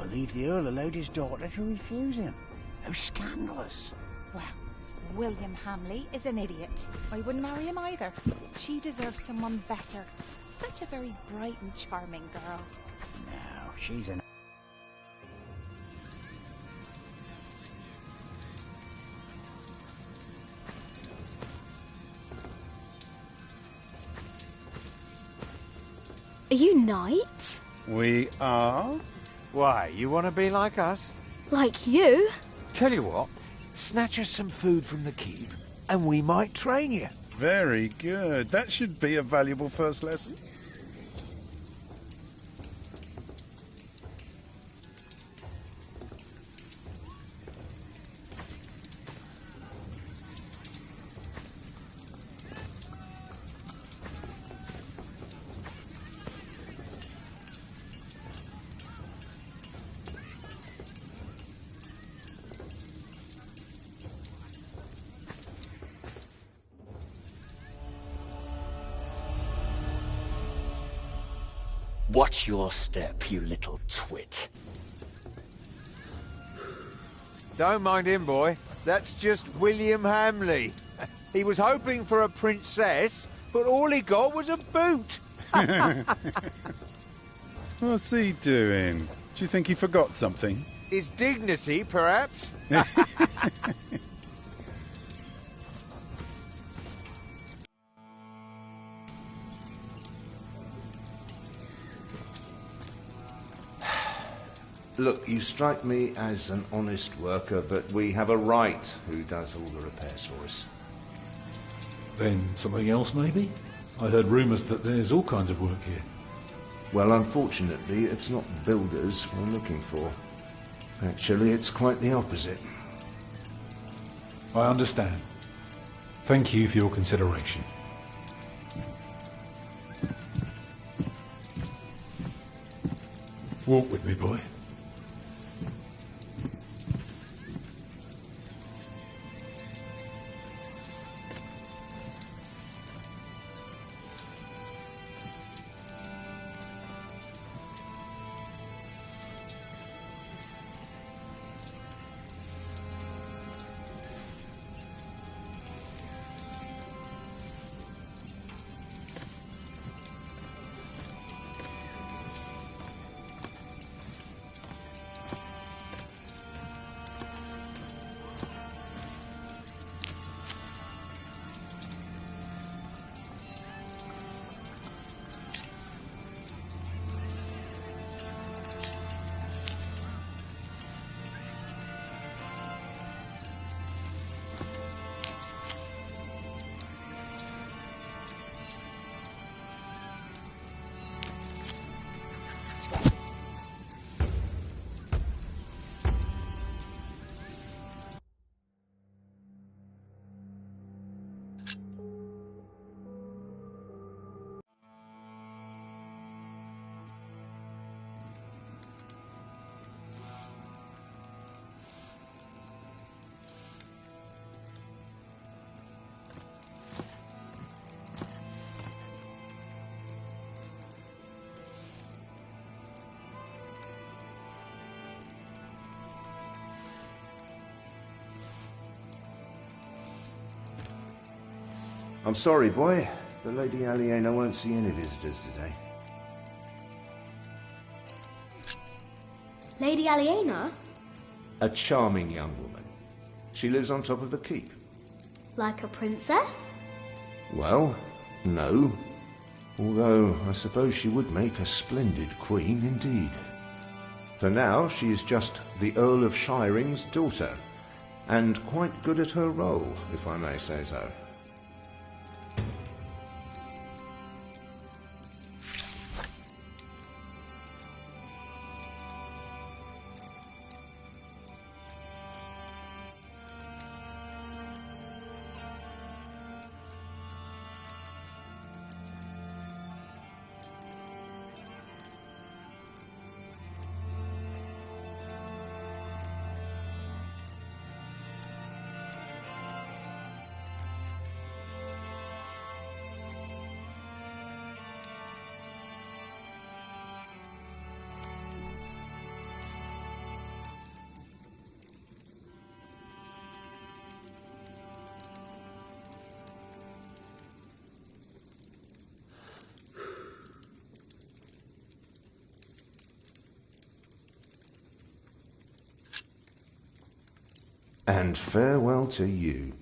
believe the Earl allowed his daughter to refuse him. How scandalous. Well, William Hamley is an idiot. I wouldn't marry him either. She deserves someone better. Such a very bright and charming girl. No, she's an... Are you knights? We are? Why, you want to be like us? Like you? Tell you what, snatch us some food from the keep, and we might train you. Very good. That should be a valuable first lesson. Watch your step, you little twit. Don't mind him, boy. That's just William Hamley. He was hoping for a princess, but all he got was a boot. What's he doing? Do you think he forgot something? His dignity, perhaps? Look, you strike me as an honest worker, but we have a right who does all the repairs for us. Then something else, maybe? I heard rumours that there's all kinds of work here. Well, unfortunately, it's not builders we're looking for. Actually, it's quite the opposite. I understand. Thank you for your consideration. Walk with me, boy. I'm sorry, boy, but Lady Aliena won't see any visitors today. Lady Aliena? A charming young woman. She lives on top of the keep. Like a princess? Well, no. Although, I suppose she would make a splendid queen indeed. For now, she is just the Earl of Shiring's daughter, and quite good at her role, if I may say so. And farewell to you.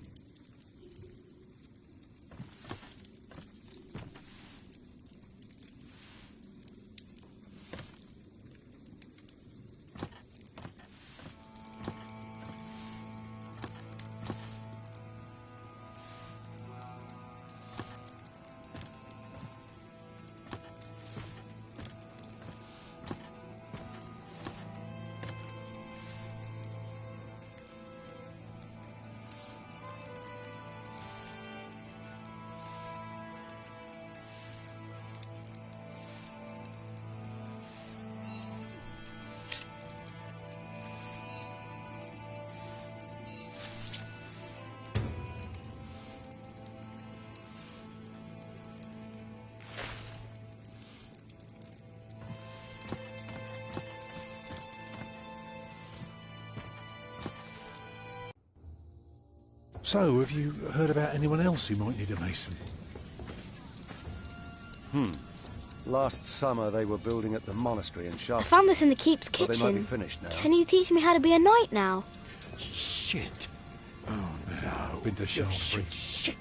So, have you heard about anyone else who might need a mason? Last summer they were building at the monastery in I Shaft. found this in the keep's But they might be kitchen. finished now. Can you teach me how to be a knight now? Shit. I've been to Shaftesbury.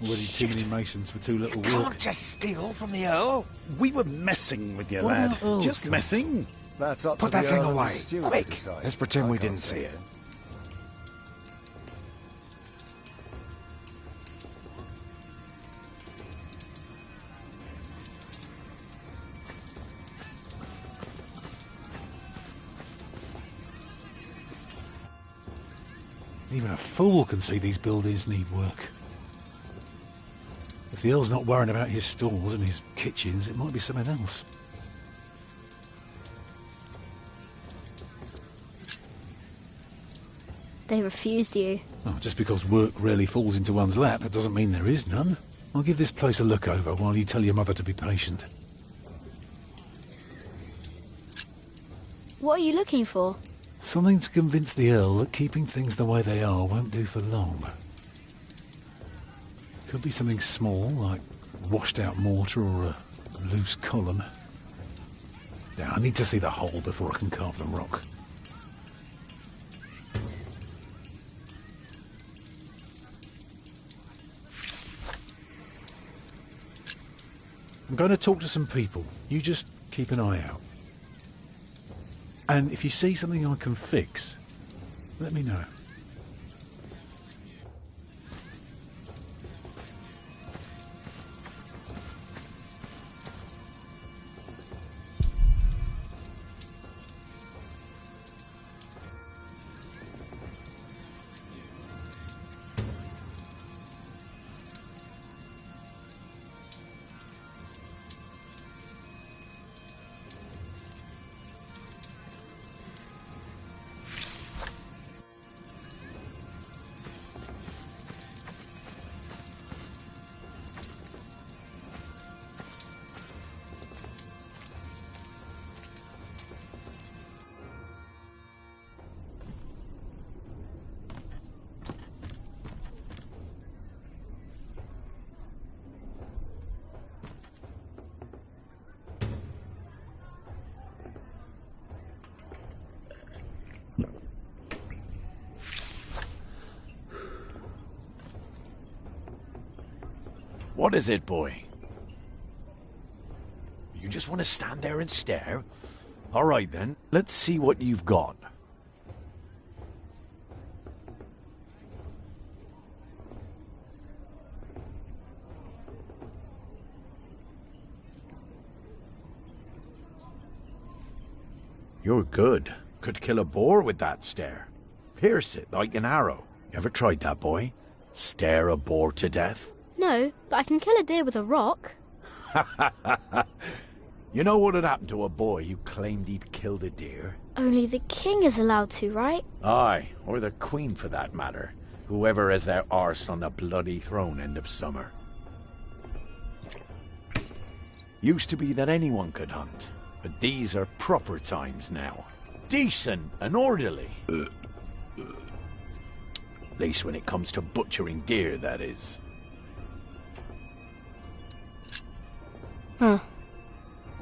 Already too many masons for too little work. Can't just steal from the Earl. We were messing with you, What lad. about Earl's Just guns? messing. That's up Put to the that thing Earl and away, his steward to quick. decide. Let's pretend I we can't didn't see say it. Even a fool can see these buildings need work. If the Earl's not worrying about his stalls and his kitchens, it might be something else. They refused you. Oh, just because work rarely falls into one's lap, that doesn't mean there is none. I'll give this place a look over while you tell your mother to be patient. What are you looking for? Something to convince the Earl that keeping things the way they are won't do for long. Could be something small, like washed out mortar or a loose column. Now, I need to see the hole before I can carve the rock. I'm going to talk to some people. You just keep an eye out. And if you see something I can fix, let me know. What is it, boy? You just want to stand there and stare? All right, then. Let's see what you've got. You're good. Could kill a boar with that stare. Pierce it like an arrow. You ever tried that, boy? Stare a boar to death? No, but I can kill a deer with a rock. You know what had happened to a boy who claimed he'd killed a deer? Only the king is allowed to, right? Aye, or the queen for that matter. Whoever has their arse on the bloody throne end of summer. Used to be that anyone could hunt, but these are proper times now. Decent and orderly. At least when it comes to butchering deer, that is. Huh.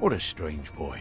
What a strange boy.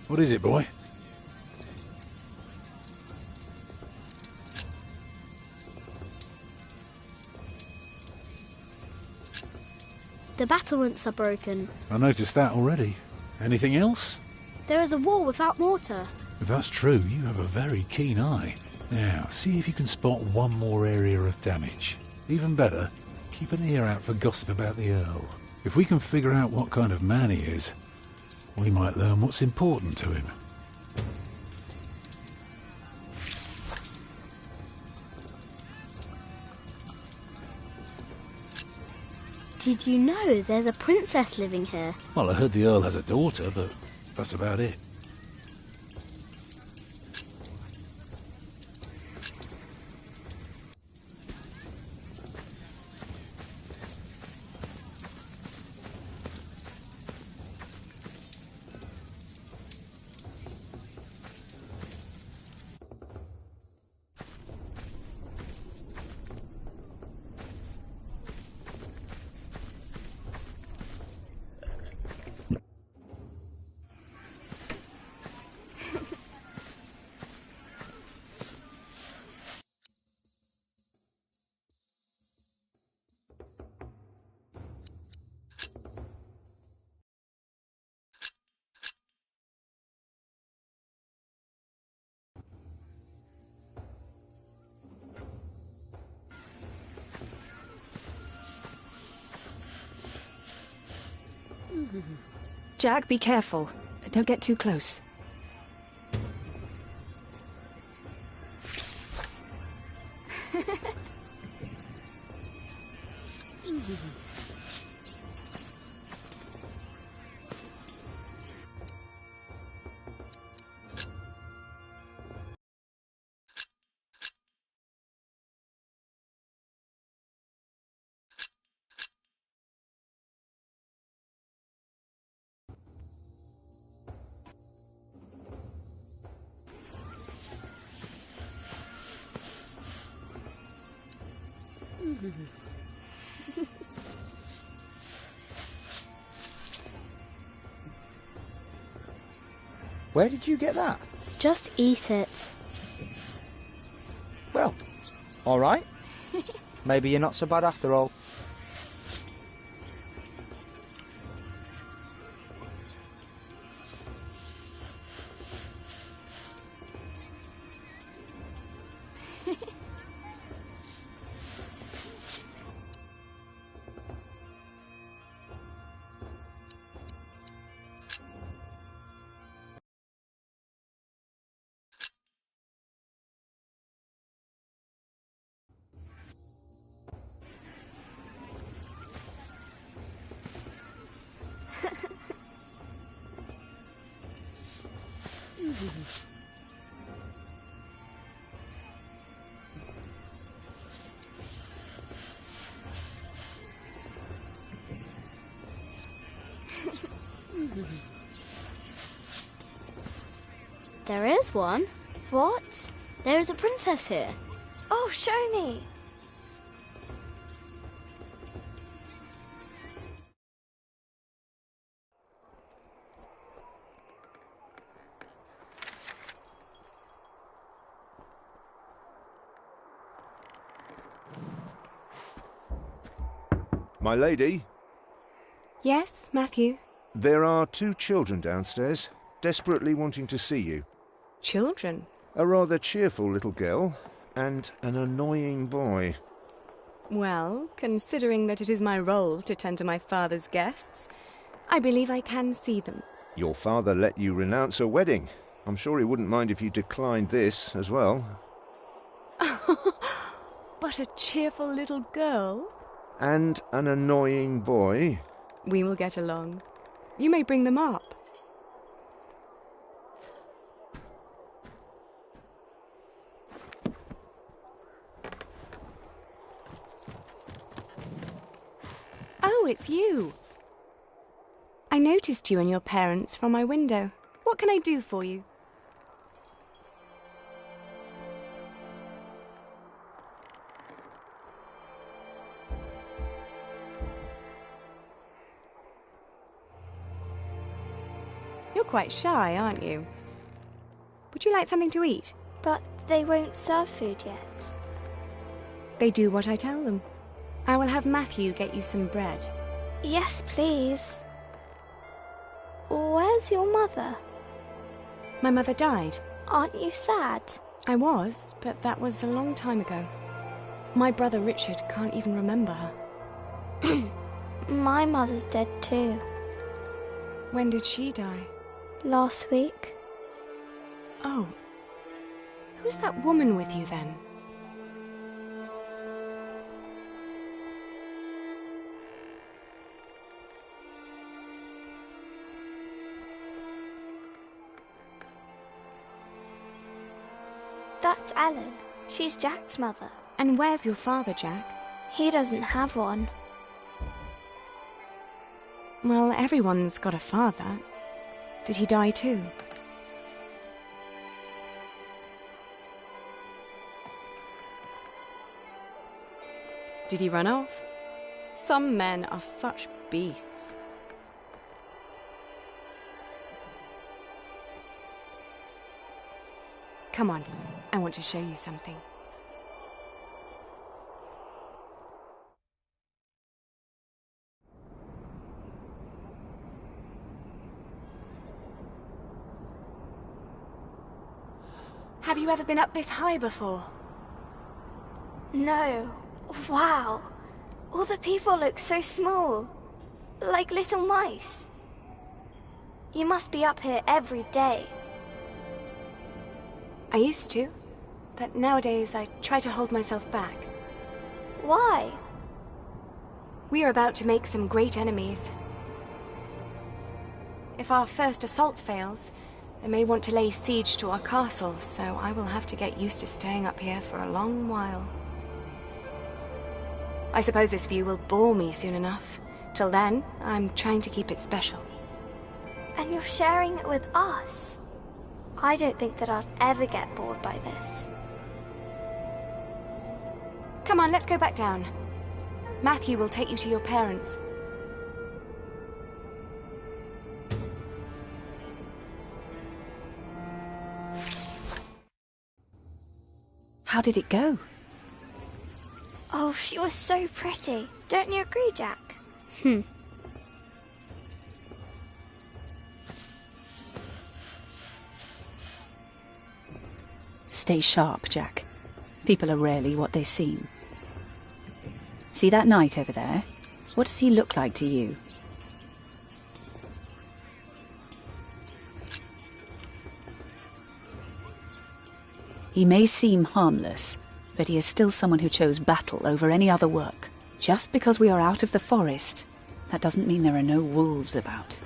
What is it, boy? The battlements are broken. I noticed that already. Anything else? There is a wall without mortar. If that's true, you have a very keen eye. Now, see if you can spot one more area of damage. Even better, keep an ear out for gossip about the Earl. If we can figure out what kind of man he is, we might learn what's important to him. Did you know there's a princess living here? Well, I heard the Earl has a daughter, but that's about it. Jack, be careful. Don't get too close. Where did you get that? Just eat it. Well, all right. Maybe you're not so bad after all. There is one. What? There is a princess here. Oh, show me. My lady, Yes, Matthew? there are 2 children downstairs, desperately wanting to see you. Children? A rather cheerful little girl and an annoying boy. Well, considering that it is my role to tend to my father's guests, I believe I can see them. Your father let you renounce a wedding. I'm sure he wouldn't mind if you declined this as well. But a cheerful little girl? And an annoying boy. We will get along. You may bring them up. Oh, it's you. I noticed you and your parents from my window. What can I do for you? You're quite shy, aren't you? Would you like something to eat? But they won't serve food yet. They do what I tell them. I will have Matthew get you some bread. Yes, please. Where's your mother? My mother died. Aren't you sad? I was, but that was a long time ago. My brother Richard can't even remember her. My mother's dead too. When did she die? Last week. Oh. Who's that woman with you then? That's Ellen. She's Jack's mother. And where's your father, Jack? He doesn't have one. Well, everyone's got a father. Did he die too? Did he run off? Some men are such beasts. Come on, I want to show you something. Have you ever been up this high before? No. Wow. All the people look so small. Like little mice. You must be up here every day. I used to, but nowadays I try to hold myself back. Why? We are about to make some great enemies. If our first assault fails, they may want to lay siege to our castle, so I will have to get used to staying up here for a long while. I suppose this view will bore me soon enough. Till then, I'm trying to keep it special. And you're sharing it with us? I don't think that I'd ever get bored by this. Come on, let's go back down. Matthew will take you to your parents. How did it go? Oh, she was so pretty. Don't you agree, Jack? Stay sharp, Jack. People are rarely what they seem. See that knight over there? What does he look like to you? He may seem harmless, but he is still someone who chose battle over any other work. Just because we are out of the forest, that doesn't mean there are no wolves about.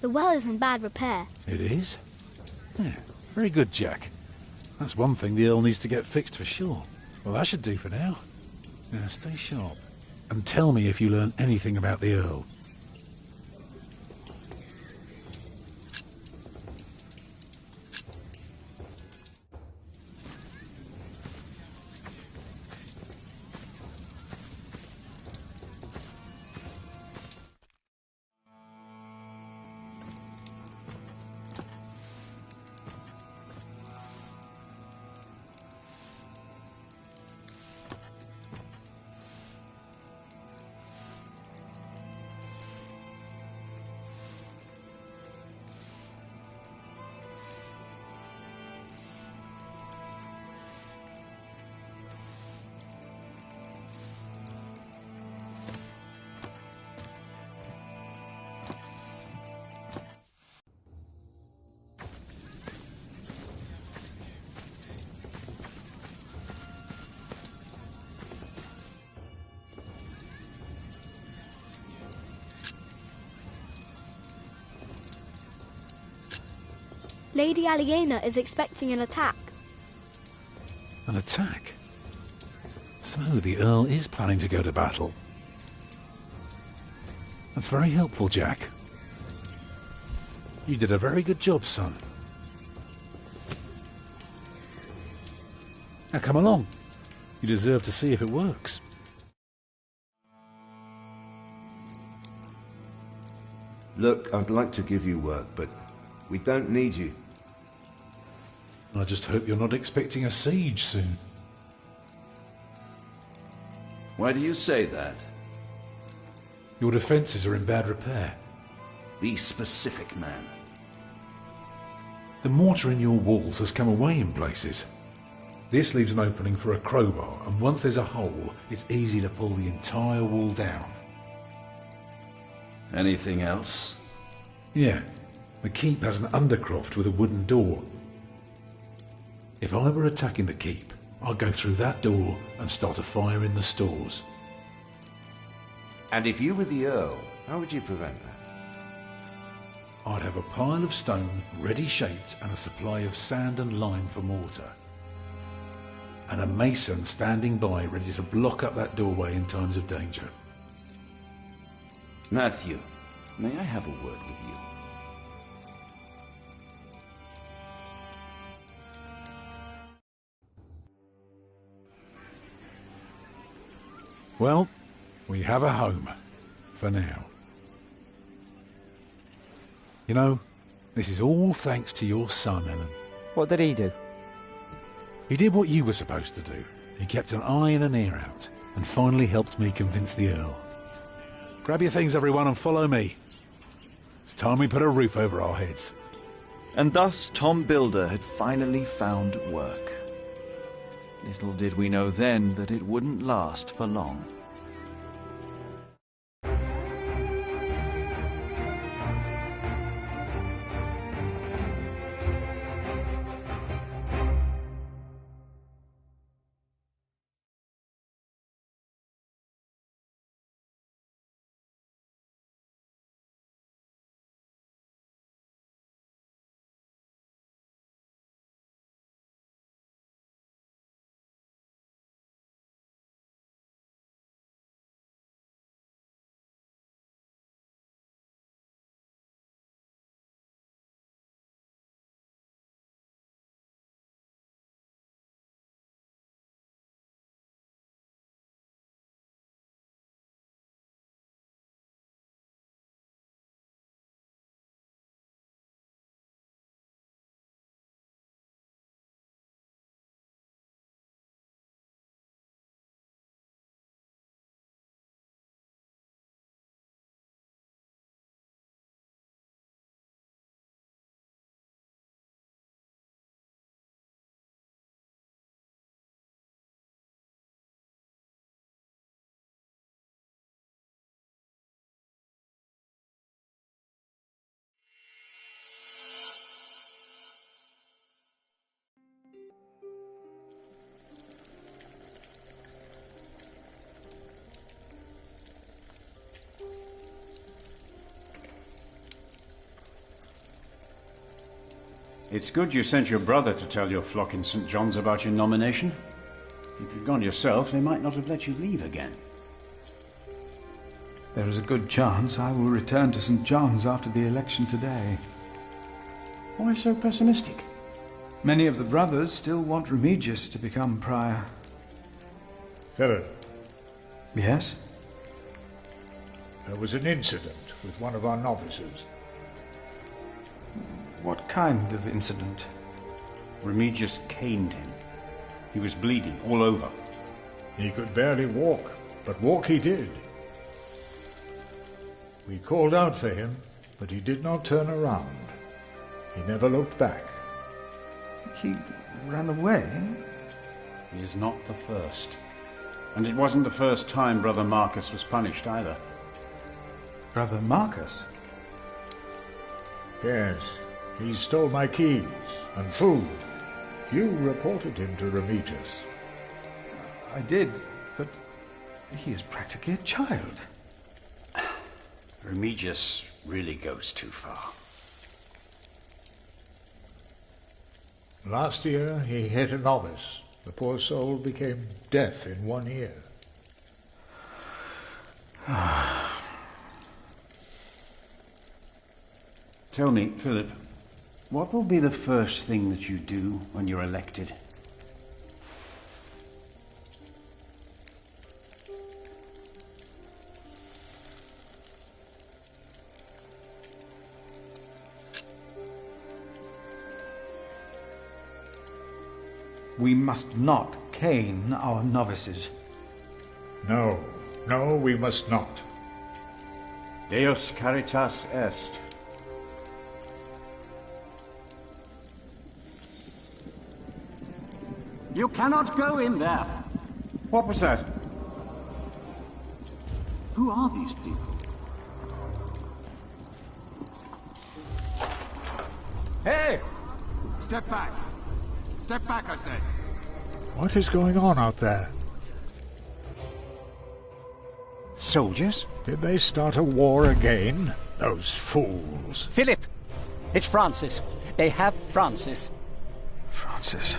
The well is in bad repair. It is? Yeah, very good, Jack. That's one thing the Earl needs to get fixed for sure. Well, that should do for now. Now, stay sharp. And tell me if you learn anything about the Earl. Lady Aliena is expecting an attack. An attack? So the Earl is planning to go to battle. That's very helpful, Jack. You did a very good job, son. Now come along. You deserve to see if it works. Look, I'd like to give you work, but we don't need you. I just hope you're not expecting a siege soon. Why do you say that? Your defences are in bad repair. Be specific, man. The mortar in your walls has come away in places. This leaves an opening for a crowbar, and once there's a hole, it's easy to pull the entire wall down. Anything else? Yeah. The keep has an undercroft with a wooden door. If I were attacking the keep, I'd go through that door and start a fire in the stores. And if you were the Earl, how would you prevent that? I'd have a pile of stone ready shaped and a supply of sand and lime for mortar. And a mason standing by ready to block up that doorway in times of danger. Matthew, may I have a word with you? Well, we have a home. For now. You know, this is all thanks to your son, Ellen. What did he do? He did what you were supposed to do. He kept an eye and an ear out, and finally helped me convince the Earl. Grab your things, everyone, and follow me. It's time we put a roof over our heads. And thus Tom Builder had finally found work. Little did we know then that it wouldn't last for long. It's good you sent your brother to tell your flock in St. John's about your nomination. If you'd gone yourself, they might not have let you leave again. There is a good chance I will return to St. John's after the election today. Why so pessimistic? Many of the brothers still want Remigius to become prior. Philip. Yes? There was an incident with one of our novices. What kind of incident? Remigius caned him. He was bleeding all over. He could barely walk, but walk he did. We called out for him, but he did not turn around. He never looked back. He ran away? He is not the first. And it wasn't the first time Brother Marcus was punished either. Brother Marcus? Yes, he stole my keys and food. You reported him to Remigius. I did, but he is practically a child. Remigius really goes too far. Last year he hit a novice. The poor soul became deaf in one ear. Tell me, Philip, what will be the first thing that you do when you're elected? We must not cane our novices. No, we must not. Deus caritas est. You cannot go in there. What was that? Who are these people? Hey! Step back. Step back, I say. What is going on out there? Soldiers? Did they start a war again? Those fools. Philip! It's Francis. They have Francis. Francis.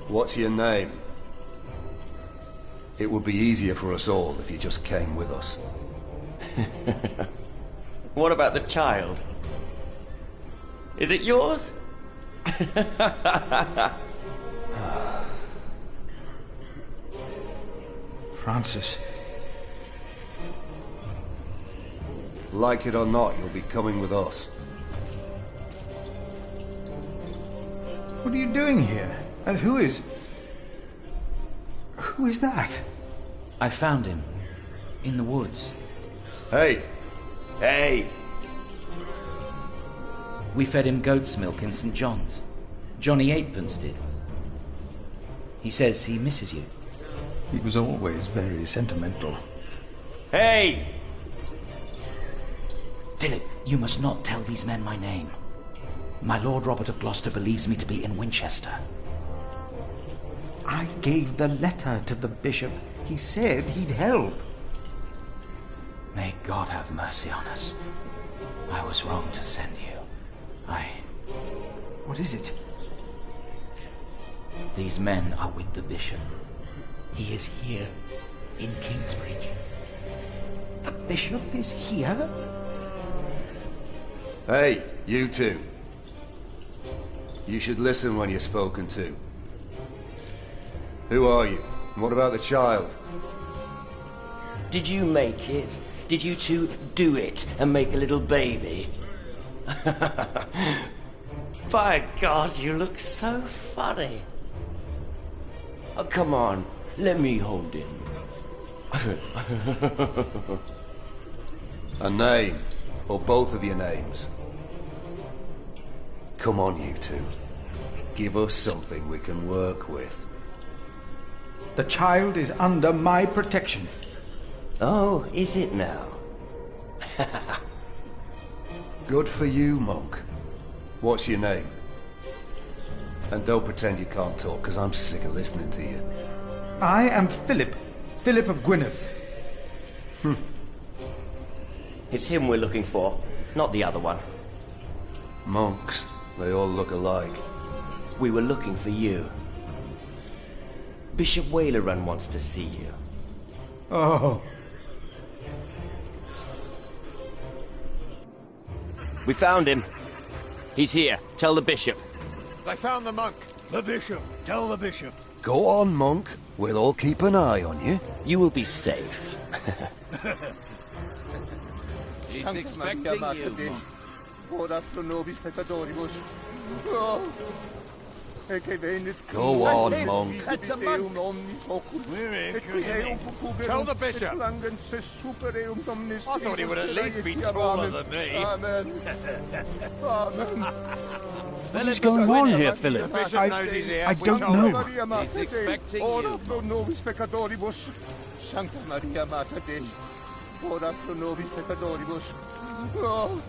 What's your name? It would be easier for us all if you just came with us. What about the child? Is it yours? Francis. Like it or not, you'll be coming with us. What are you doing here? And who is that? I found him. In the woods. Hey! Hey! We fed him goat's milk in St. John's. Johnny Eightpence did. He says he misses you. He was always very sentimental. Hey! Philip, you must not tell these men my name. My Lord Robert of Gloucester believes me to be in Winchester. I gave the letter to the bishop. He said he'd help. May God have mercy on us. I was wrong to send you. What is it? These men are with the bishop. He is here, in Kingsbridge. The bishop is here? Hey, you two. You should listen when you're spoken to. Who are you? And what about the child? Did you make it? Did you two do it and make a little baby? By God, you look so funny. Oh, come on, let me hold him. A name, or both of your names. Come on, you two. Give us something we can work with. The child is under my protection. Oh, is it now? Good for you, monk. What's your name? And don't pretend you can't talk, because I'm sick of listening to you. I am Philip. Philip of Gwynedd. It's him we're looking for, not the other one. Monks, they all look alike. We were looking for you. Bishop Wailerun wants to see you. Oh. We found him. He's here. Tell the bishop. I found the monk. The bishop. Tell the bishop. Go on, monk. We'll all keep an eye on you. You will be safe. He's expecting you. Ora pro nobis peccatoribus. Oh. Go on, monk. It's a monk. We're here, cousin. Tell the bishop. I thought he would at least be taller than me. Amen. What is going on here, Philip? I don't know. He's expecting you. Sancta Maria Mater Dei, ora pro nobis peccatoribus. Oh,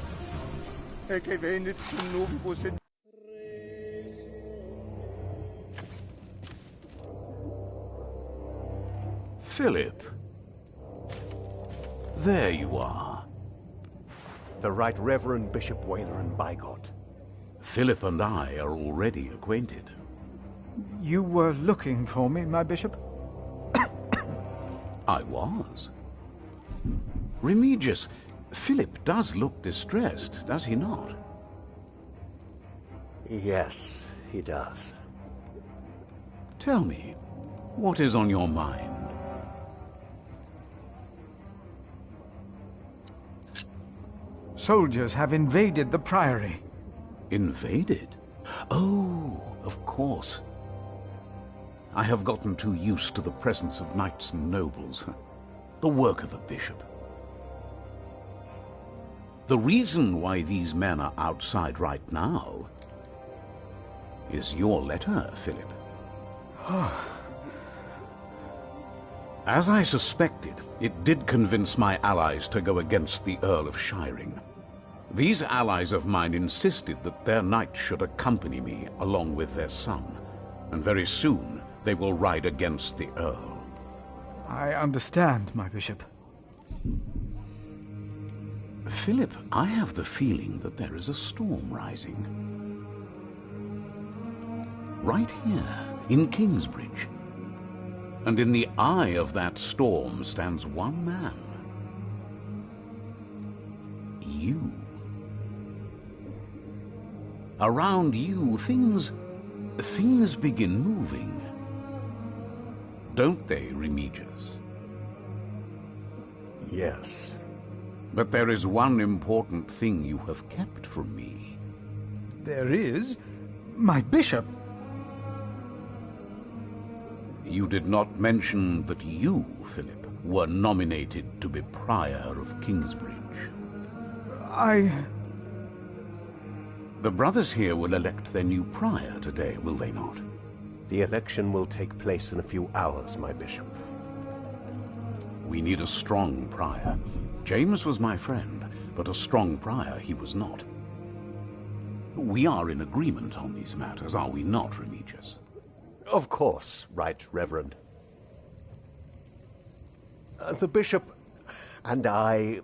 e che venit cum nubibus in... Philip. There you are. The Right Reverend Bishop Wayland Bygot. Philip and I are already acquainted. You were looking for me, my bishop? I was. Remigius, Philip does look distressed, does he not? Yes, he does. Tell me, what is on your mind? Soldiers have invaded the priory. Invaded? Oh, of course. I have gotten too used to the presence of knights and nobles. The work of a bishop. The reason why these men are outside right now is your letter, Philip. As I suspected, it did convince my allies to go against the Earl of Shiring. These allies of mine insisted that their knight should accompany me along with their son, and very soon they will ride against the Earl. I understand, my bishop. Philip, I have the feeling that there is a storm rising. Right here, in Kingsbridge. And in the eye of that storm stands one man. You. Around you, things begin moving. Don't they, Remigius? Yes. But there is one important thing you have kept from me. There is? My bishop! You did not mention that you, Philip, were nominated to be Prior of Kingsbridge. The brothers here will elect their new Prior today, will they not? The election will take place in a few hours, my bishop. We need a strong Prior. James was my friend, but a strong Prior he was not. We are in agreement on these matters, are we not, Remigius? Of course, Right Reverend. The bishop and I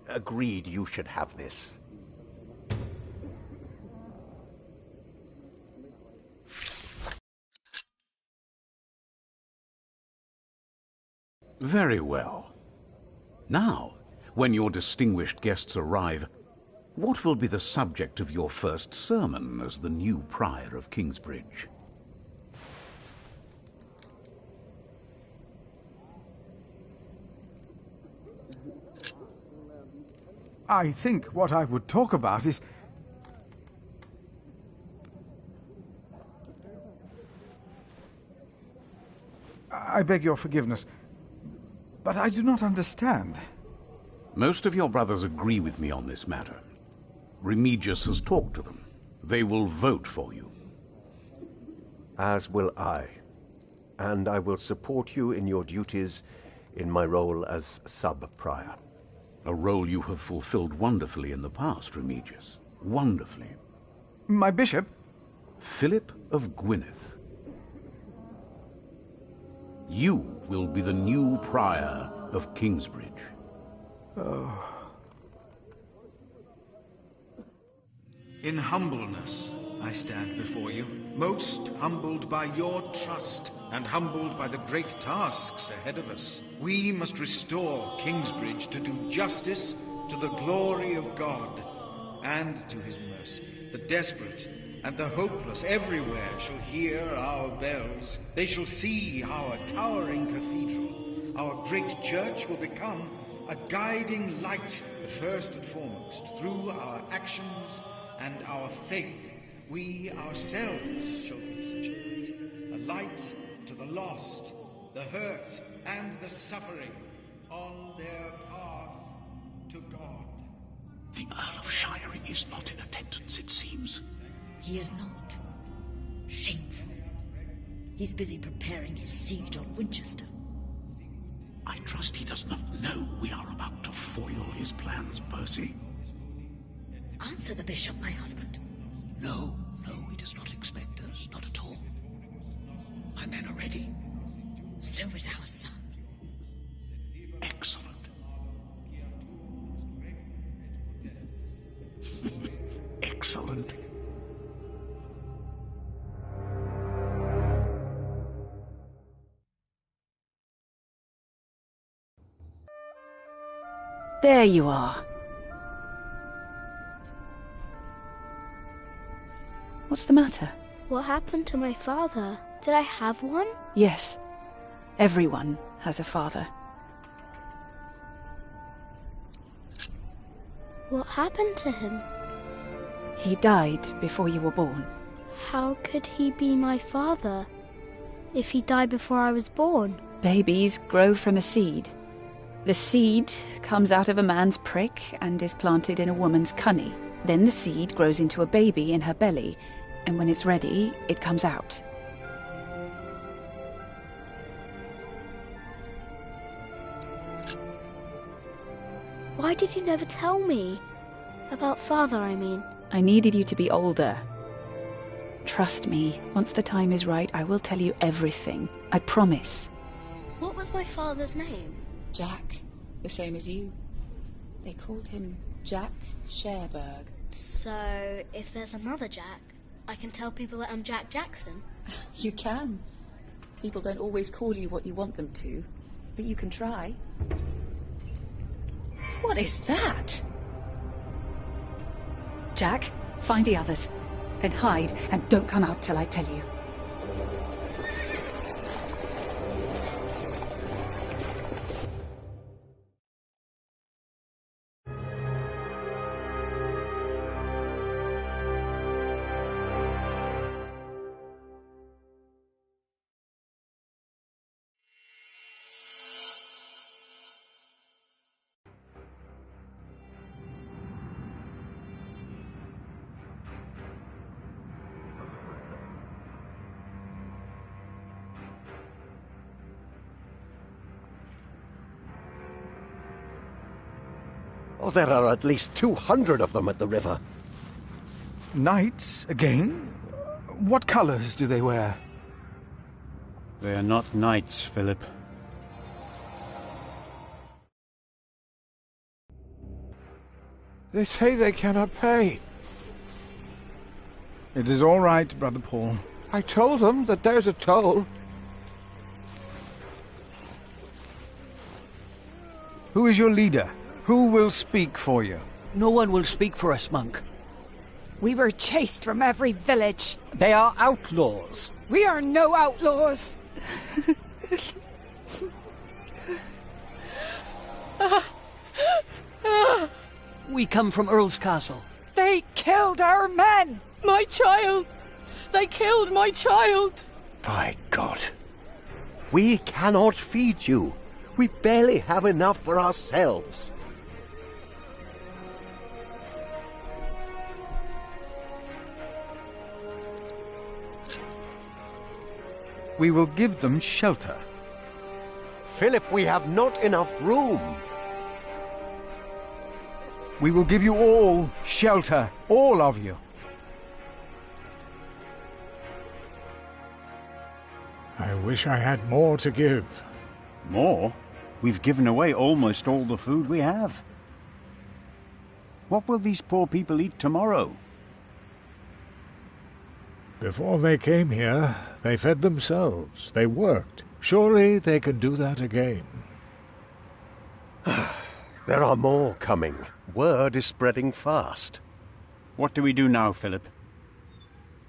agreed you should have this. Very well. Now, when your distinguished guests arrive, what will be the subject of your first sermon as the new Prior of Kingsbridge? I think what I would talk about is... I beg your forgiveness, but I do not understand. Most of your brothers agree with me on this matter. Remigius has talked to them. They will vote for you. As will I. And I will support you in your duties in my role as sub-prior. A role you have fulfilled wonderfully in the past, Remigius. Wonderfully. My bishop? Philip of Gwynedd. You will be the new Prior of Kingsbridge. Oh. In humbleness, I stand before you, most humbled by your trust and humbled by the great tasks ahead of us. We must restore Kingsbridge to do justice to the glory of God and to his mercy. The desperate and the hopeless everywhere shall hear our bells. They shall see our towering cathedral. Our great church will become a guiding light, first and foremost, through our actions and our faith we ourselves shall be such a light. A light to the lost, the hurt, and the suffering on their path to God. The Earl of Shiring is not in attendance, it seems. He is not. Shameful. He's busy preparing his siege on Winchester. I trust he does not know we are about to foil his plans, Percy. Answer the bishop, my husband. No, he does not expect us, not at all. My men are ready. So is our son. Excellent. Excellent. There you are. What's the matter? What happened to my father? Did I have one? Yes. Everyone has a father. What happened to him? He died before you were born. How could he be my father if he died before I was born? Babies grow from a seed. The seed comes out of a man's prick and is planted in a woman's cunny. Then the seed grows into a baby in her belly, and when it's ready, it comes out. Why did you never tell me? About father, I mean. I needed you to be older. Trust me, once the time is right, I will tell you everything. I promise. What was my father's name? Jack, the same as you. They called him Jack Sherberg. So, if there's another Jack, I can tell people that I'm Jack Jackson? You can. People don't always call you what you want them to, but you can try. What is that? Jack, find the others. Then hide and don't come out till I tell you. Oh, there are at least 200 of them at the river. Knights, again? What colors do they wear? They are not knights, Philip. They say they cannot pay. It is all right, Brother Paul. I told them that there's a toll. Who is your leader? Who will speak for you? No one will speak for us, monk. We were chased from every village. They are outlaws. We are no outlaws. We come from Earl's Castle. They killed our men! My child! They killed my child! By God. We cannot feed you. We barely have enough for ourselves. We will give them shelter. Philip, we have not enough room. We will give you all shelter, all of you. I wish I had more to give. More? We've given away almost all the food we have. What will these poor people eat tomorrow? Before they came here, they fed themselves. They worked. Surely they can do that again. There are more coming. Word is spreading fast. What do we do now, Philip?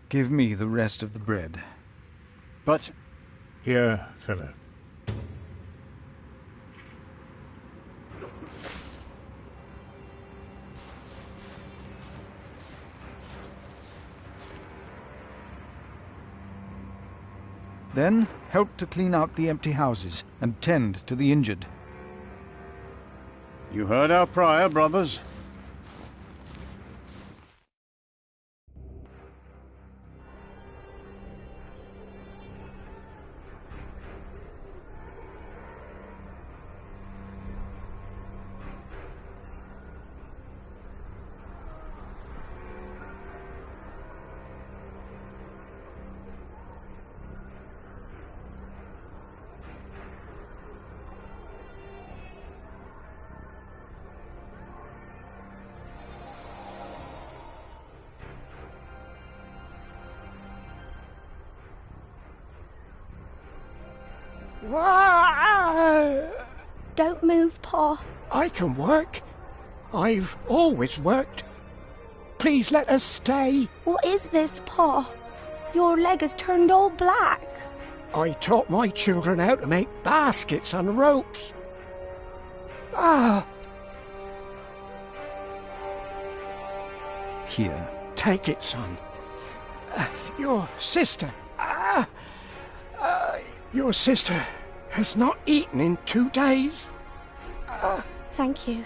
Give me the rest of the bread. But... Here, Philip. Then help to clean out the empty houses and tend to the injured. You heard our prior, brothers. Don't move, Pa. I can work. I've always worked. Please let us stay. What is this, Pa? Your leg has turned all black. I taught my children how to make baskets and ropes. Ah! Here. Take it, son. Your sister. Your sister has not eaten in 2 days. Thank you.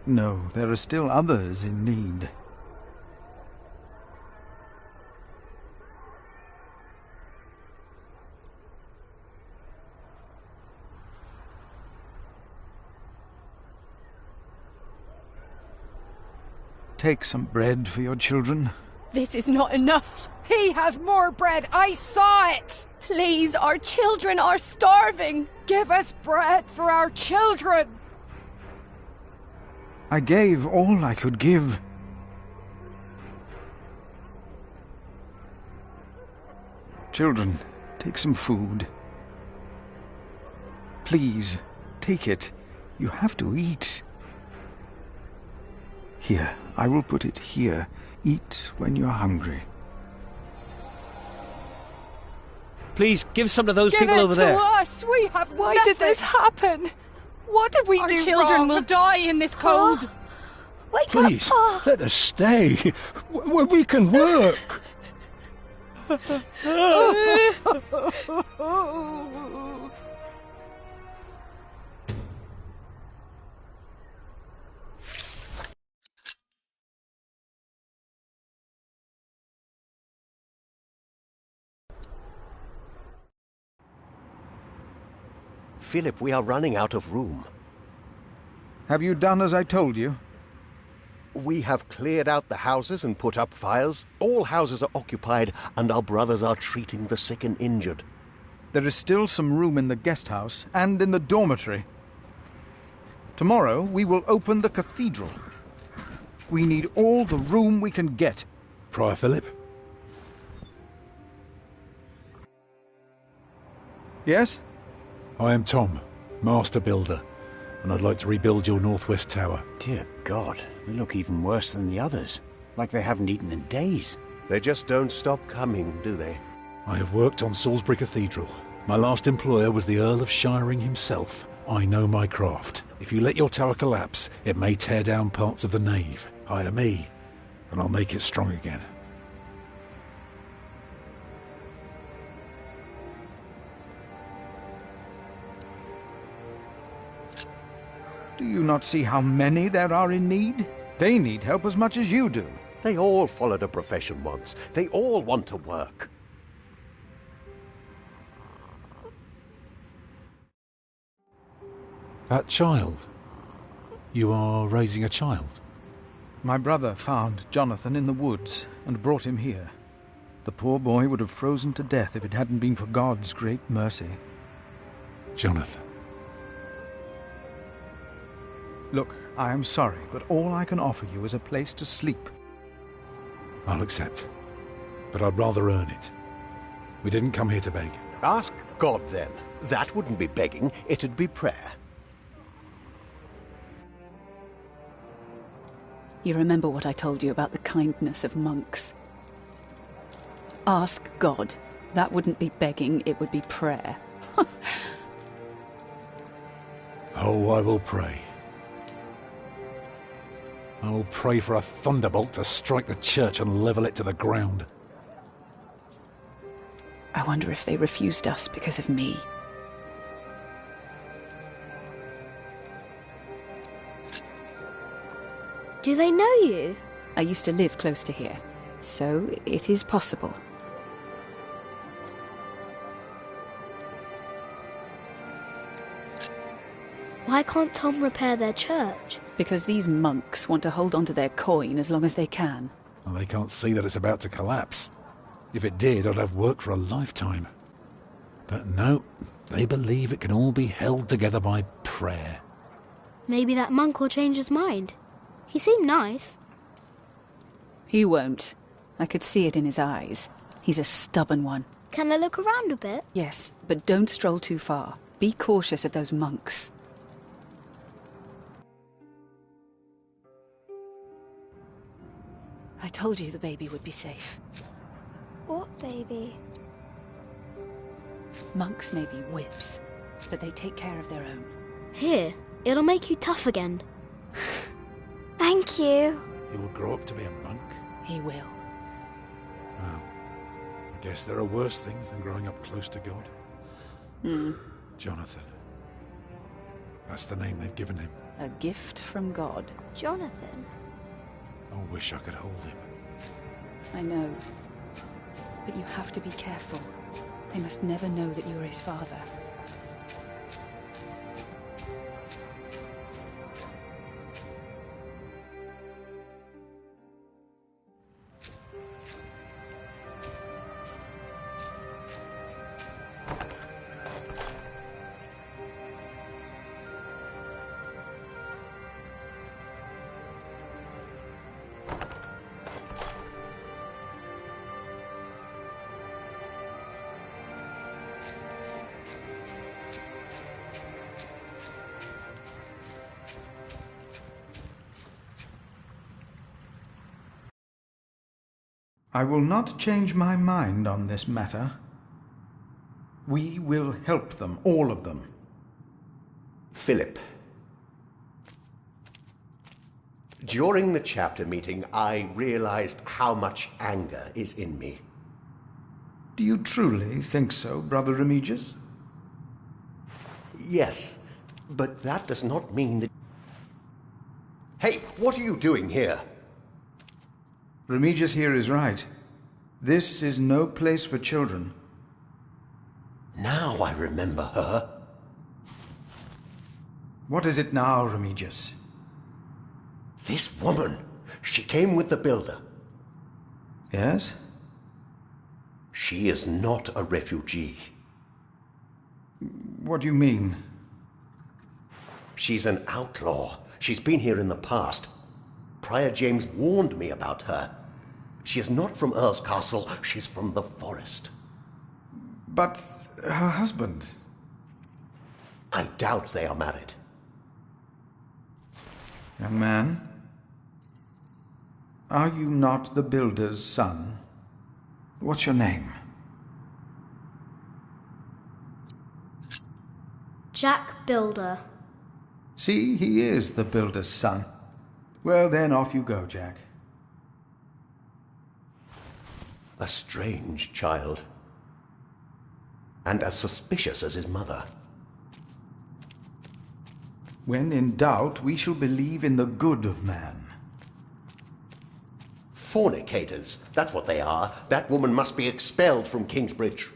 No, there are still others in need. Take some bread for your children. This is not enough. He has more bread. I saw it. Please, our children are starving. Give us bread for our children. I gave all I could give. Children, take some food. Please, take it. You have to eat. Here, I will put it here. Eat when you're hungry. Please, give some to those Give people over there. Give it to us. We have Why did this happen? What did we do wrong? Our children will die in this cold. Wake Please, up, Pa. let us stay. We can work. Philip, we are running out of room. Have you done as I told you? We have cleared out the houses and put up fires. All houses are occupied, and our brothers are treating the sick and injured. There is still some room in the guest house and in the dormitory. Tomorrow we will open the cathedral. We need all the room we can get. Prior Philip? Yes? I am Tom, Master Builder, and I'd like to rebuild your northwest tower. Dear God, they look even worse than the others. Like they haven't eaten in days. They just don't stop coming, do they? I have worked on Salisbury Cathedral. My last employer was the Earl of Shiring himself. I know my craft. If you let your tower collapse, it may tear down parts of the nave. Hire me, and I'll make it strong again. Do you not see how many there are in need? They need help as much as you do. They all followed a profession once. They all want to work. That child? You are raising a child? My brother found Jonathan in the woods and brought him here. The poor boy would have frozen to death if it hadn't been for God's great mercy. Jonathan. Look, I am sorry, but all I can offer you is a place to sleep. I'll accept, but I'd rather earn it. We didn't come here to beg. Ask God, then. That wouldn't be begging, it'd be prayer. You remember what I told you about the kindness of monks? Ask God. That wouldn't be begging, it would be prayer. Oh, I will pray. I'll pray for a thunderbolt to strike the church and level it to the ground. I wonder if they refused us because of me. Do they know you? I used to live close to here, so it is possible. Why can't Tom repair their church? Because these monks want to hold on to their coin as long as they can. Well, they can't see that it's about to collapse. If it did, I'd have worked for a lifetime. But no, they believe it can all be held together by prayer. Maybe that monk will change his mind. He seemed nice. He won't. I could see it in his eyes. He's a stubborn one. Can I look around a bit? Yes, but don't stroll too far. Be cautious of those monks. I told you the baby would be safe. What baby? Monks may be whips, but they take care of their own. Here, it'll make you tough again. Thank you. He will grow up to be a monk? He will. Well, I guess there are worse things than growing up close to God. Jonathan. That's the name they've given him. A gift from God. Jonathan? I wish I could hold him. I know. But you have to be careful. They must never know that you are his father. I will not change my mind on this matter. We will help them, all of them. Philip. During the chapter meeting, I realized how much anger is in me. Do you truly think so, Brother Remigius? Yes, but that does not mean that... Hey, what are you doing here? Remigius here is right. This is no place for children. Now I remember her. What is it now, Remigius? This woman. She came with the builder. Yes? She is not a refugee. What do you mean? She's an outlaw. She's been here in the past. Prior James warned me about her. She is not from Earl's Castle. She's from the forest. But her husband? I doubt they are married. Young man, are you not the builder's son? What's your name? Jack Builder. See, he is the builder's son. Well, then off you go, Jack. A strange child. And as suspicious as his mother. When in doubt, we shall believe in the good of man. Fornicators. That's what they are. That woman must be expelled from Kingsbridge.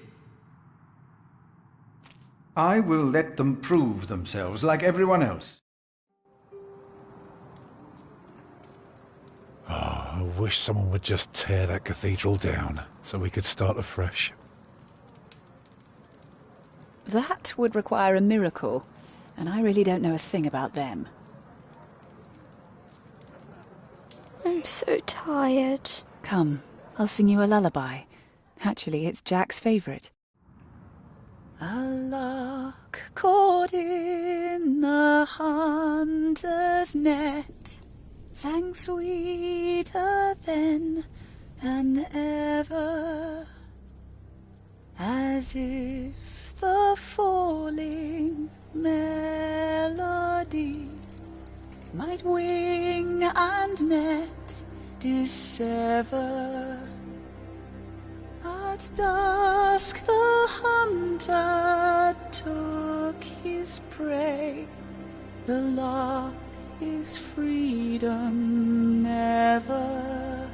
I will let them prove themselves like everyone else. Oh, I wish someone would just tear that cathedral down so we could start afresh. That would require a miracle, and I really don't know a thing about them. I'm so tired. Come, I'll sing you a lullaby. Actually, it's Jack's favourite. A lark caught in the hunter's net sang sweeter then than ever, as if the falling melody might wing and net dissever. At dusk the hunter took his prey. The lark is freedom never.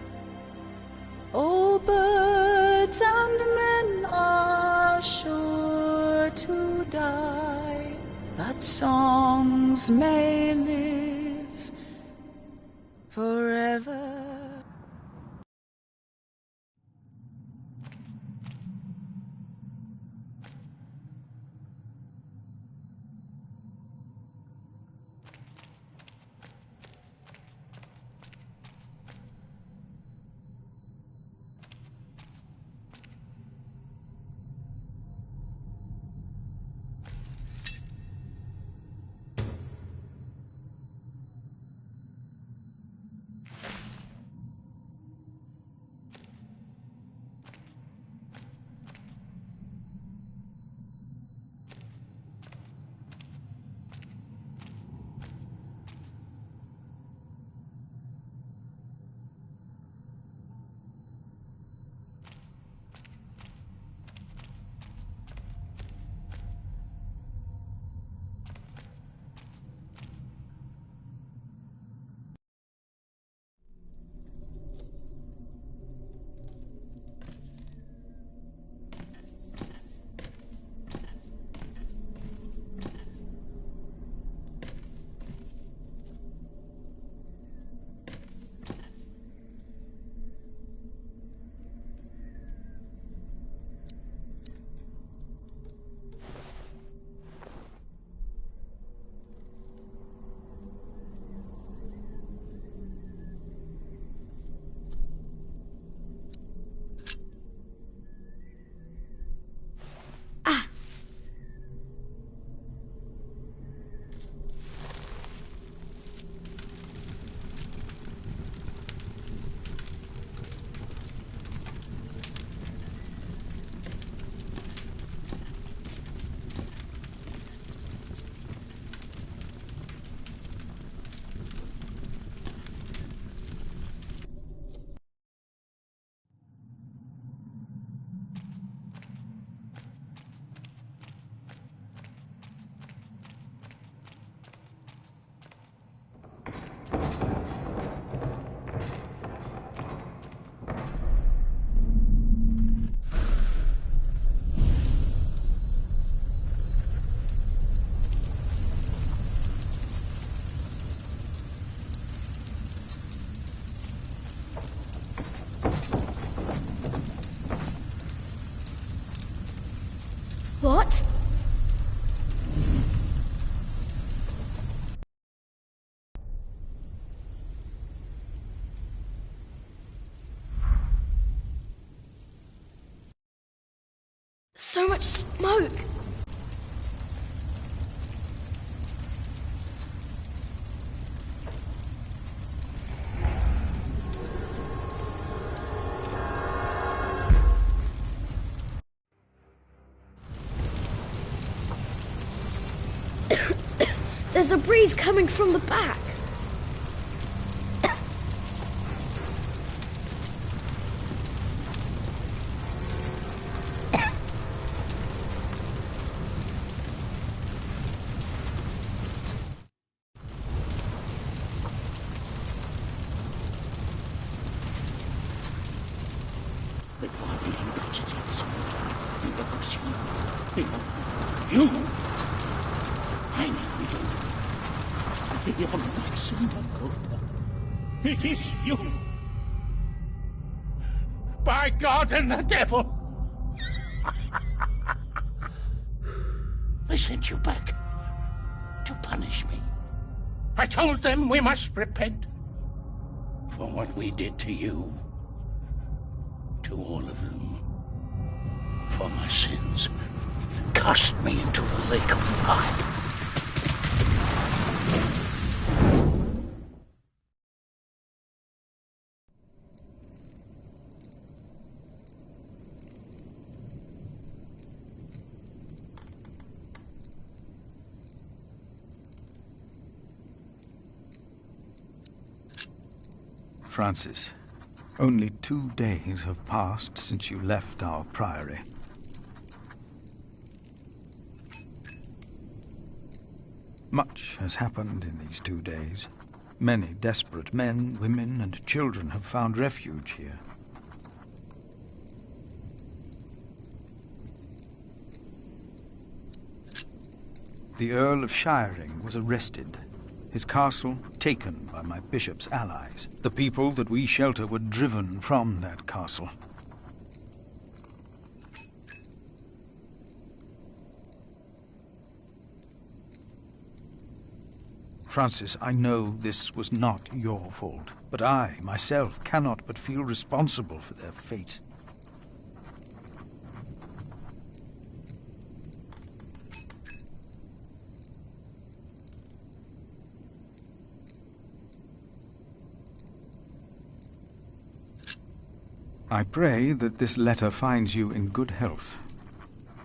All birds and men are sure to die, but songs may live forever. What? So much smoke! There's a breeze coming from the back. You? I know you. You're Maxima Copa. It is you. By God and the devil. They sent you back to punish me. I told them we must repent for what we did to you. To all of them. For my sins. Cast me into the lake of fire. Francis, only 2 days have passed since you left our priory. Much has happened in these 2 days. Many desperate men, women, and children have found refuge here. The Earl of Shiring was arrested, his castle taken by my bishop's allies. The people that we shelter were driven from that castle. Francis, I know this was not your fault, but I, myself, cannot but feel responsible for their fate. I pray that this letter finds you in good health.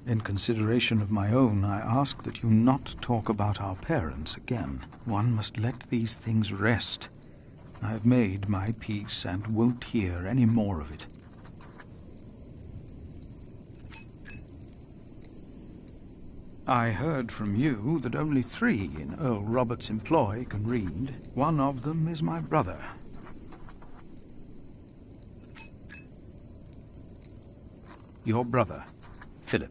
In consideration of my own, I ask that you not talk about our parents again. One must let these things rest. I have made my peace and won't hear any more of it. I heard from you that only 3 in Earl Robert's employ can read. One of them is my brother. Your brother, Philip.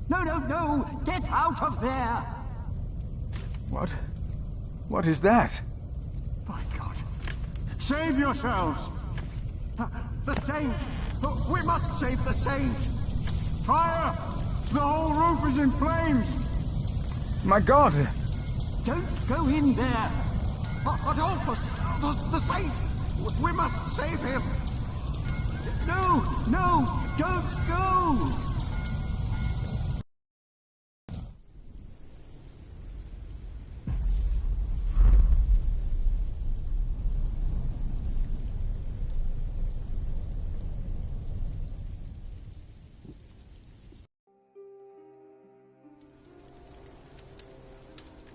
No, no, no! Get out of there! What? What is that? By God! Save yourselves! The Saint! We must save the Saint! Fire! The whole roof is in flames! My God! Don't go in there! Adolphus! The Saint! We must save him! No! No! Don't go!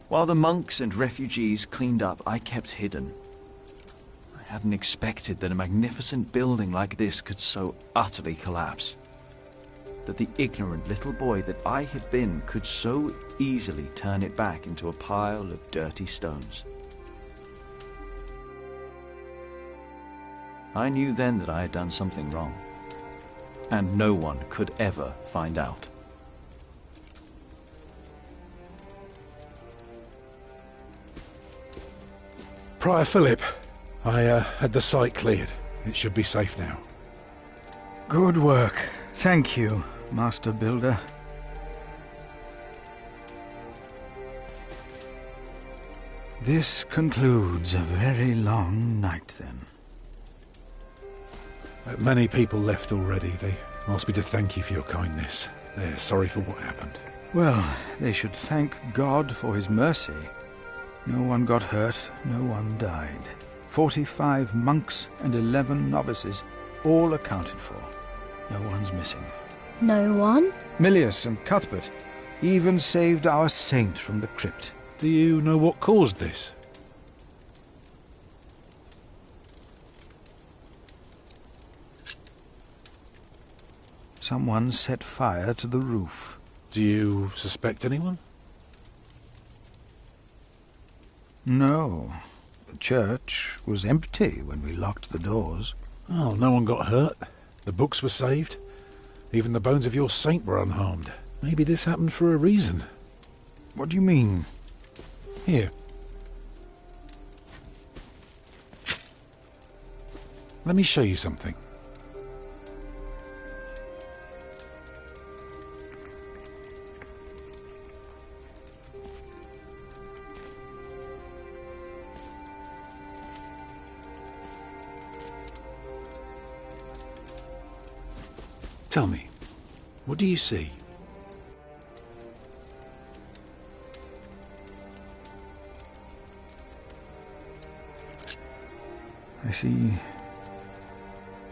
While the monks and refugees cleaned up, I kept hidden. I hadn't expected that a magnificent building like this could so utterly collapse. That the ignorant little boy that I had been could so easily turn it back into a pile of dirty stones. I knew then that I had done something wrong, and no one could ever find out. Prior Philip, I had the site cleared. It should be safe now. Good work. Thank you, Master Builder. This concludes a very long night, then. Many people left already. They asked me to thank you for your kindness. They're sorry for what happened. Well, they should thank God for his mercy. No one got hurt, no one died. 45 monks and 11 novices, all accounted for. No one's missing. No one? Milius and Cuthbert even saved our saint from the crypt. Do you know what caused this? Someone set fire to the roof. Do you suspect anyone? No. The church was empty when we locked the doors. Oh, no one got hurt. The books were saved. Even the bones of your saint were unharmed. Maybe this happened for a reason. What do you mean? Here. Let me show you something. Tell me, what do you see? I see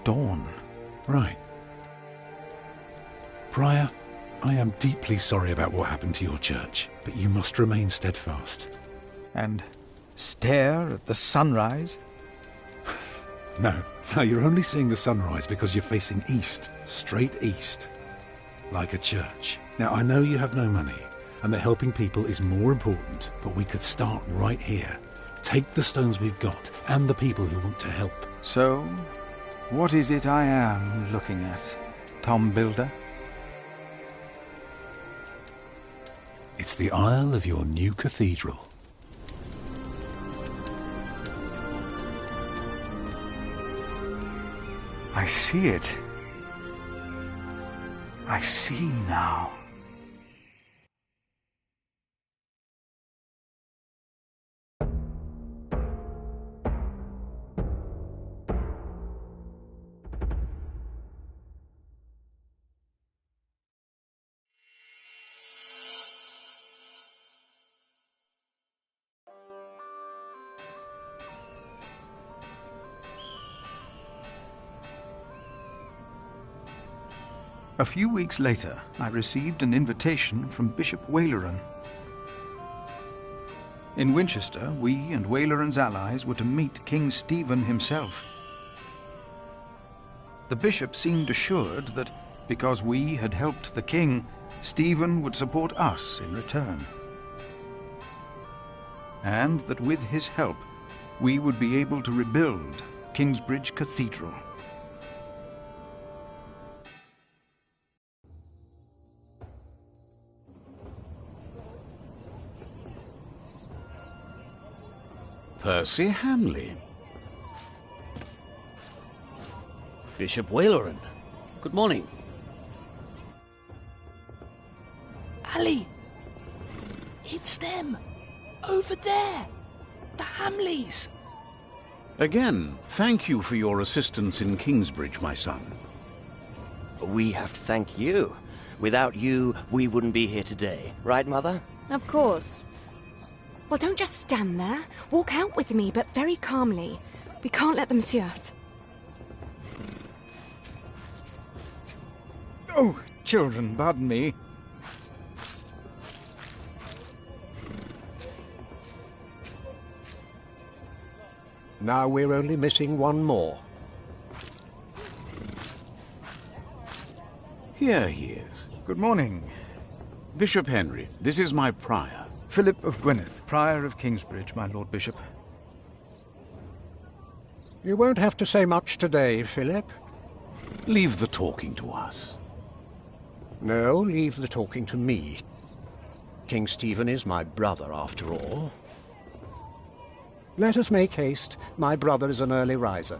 dawn. Right. Prior, I am deeply sorry about what happened to your church, but you must remain steadfast. And stare at the sunrise? No, you're only seeing the sunrise because you're facing east, straight east, like a church. Now, I know you have no money, and that helping people is more important, but we could start right here. Take the stones we've got, and the people who want to help. So, what is it I am looking at, Tom Builder? It's the aisle of your new cathedral. I see it. I see now. A few weeks later, I received an invitation from Bishop Waleran. In Winchester, we and Waleran's allies were to meet King Stephen himself. The bishop seemed assured that because we had helped the king, Stephen would support us in return. And that with his help, we would be able to rebuild Kingsbridge Cathedral. Percy Hamley. Bishop Waleran. Good morning. Ali! It's them! Over there! The Hamleys! Again, thank you for your assistance in Kingsbridge, my son. We have to thank you. Without you, we wouldn't be here today. Right, Mother? Of course. Well, don't just stand there. Walk out with me, but very calmly. We can't let them see us. Oh, children, pardon me. Now we're only missing one more. Here he is. Good morning. Bishop Henry, this is my prior. Philip of Gwynedd, Prior of Kingsbridge, my Lord Bishop. You won't have to say much today, Philip. Leave the talking to us. No, leave the talking to me. King Stephen is my brother, after all. Let us make haste. My brother is an early riser.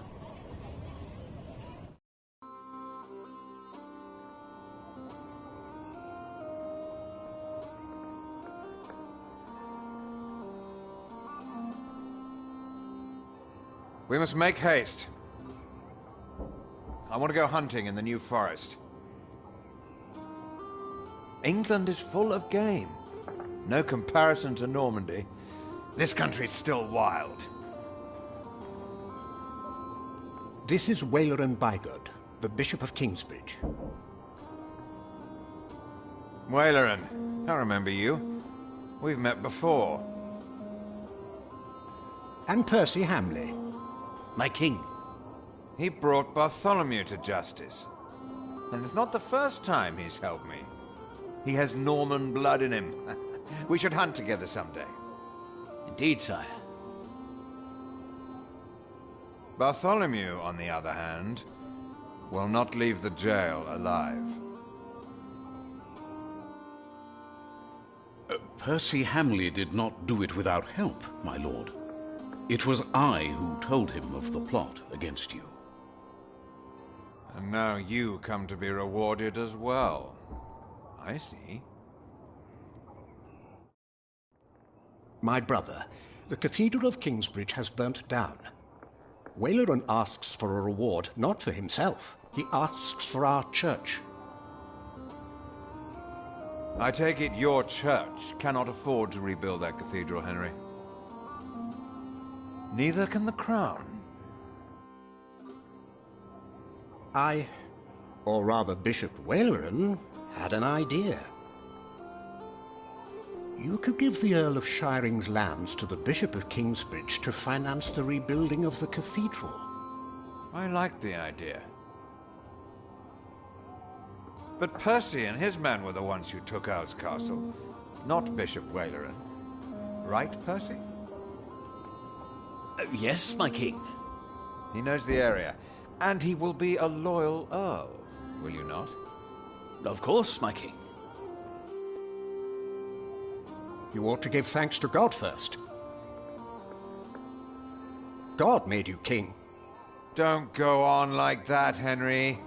We must make haste. I want to go hunting in the New Forest. England is full of game. No comparison to Normandy. This country's still wild. This is Waleran Bygod, the Bishop of Kingsbridge. Waleran, I remember you. We've met before. And Percy Hamley. My king. He brought Bartholomew to justice. And it's not the first time he's helped me. He has Norman blood in him. We should hunt together someday. Indeed, sire. Bartholomew, on the other hand, will not leave the jail alive. Percy Hamley did not do it without help, my lord. It was I who told him of the plot against you. And now you come to be rewarded as well. I see. My brother, the Cathedral of Kingsbridge has burnt down. Waleran asks for a reward, not for himself. He asks for our church. I take it your church cannot afford to rebuild that cathedral, Henry. Neither can the crown. Or rather Bishop Waleran, had an idea. You could give the Earl of Shiring's lands to the Bishop of Kingsbridge to finance the rebuilding of the cathedral. I like the idea. But Percy and his men were the ones who took Owl's Castle, not Bishop Waleran. Right, Percy? Yes, my king. He knows the area, and he will be a loyal Earl, will you not? Of course, my king. You ought to give thanks to God first. God made you king. Don't go on like that, Henry.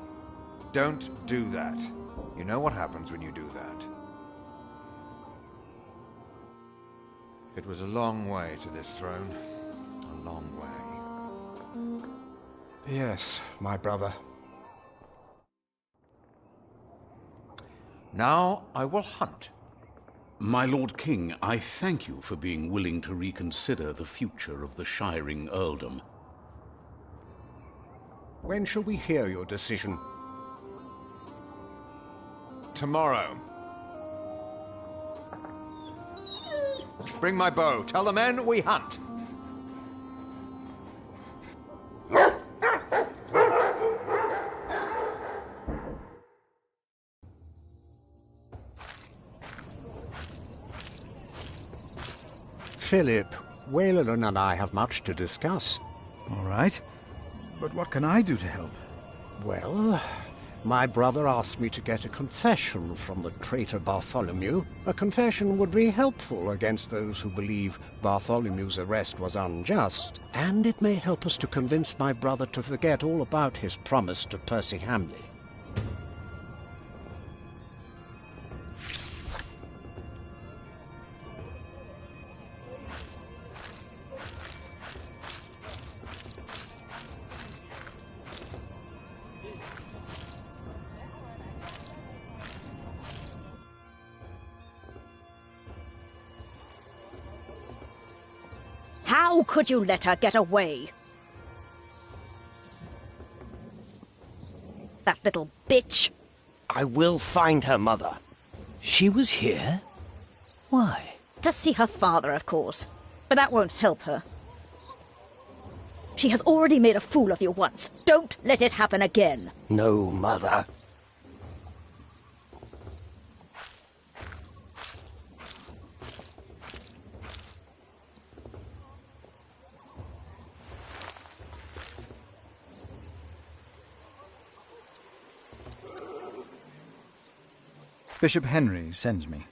Don't do that. You know what happens when you do that. It was a long way to this throne. A long way. Yes, my brother. Now I will hunt. My Lord King, I thank you for being willing to reconsider the future of the Shiring Earldom. When shall we hear your decision? Tomorrow. Bring my bow. Tell the men we hunt. Philip, Waleran and I have much to discuss. All right. But what can I do to help? Well, my brother asked me to get a confession from the traitor Bartholomew. A confession would be helpful against those who believe Bartholomew's arrest was unjust, and it may help us to convince my brother to forget all about his promise to Percy Hamley. How could you let her get away? That little bitch. I will find her, Mother. She was here? Why? To see her father, of course. But that won't help her. She has already made a fool of you once. Don't let it happen again. No, Mother. Bishop Henry sends me.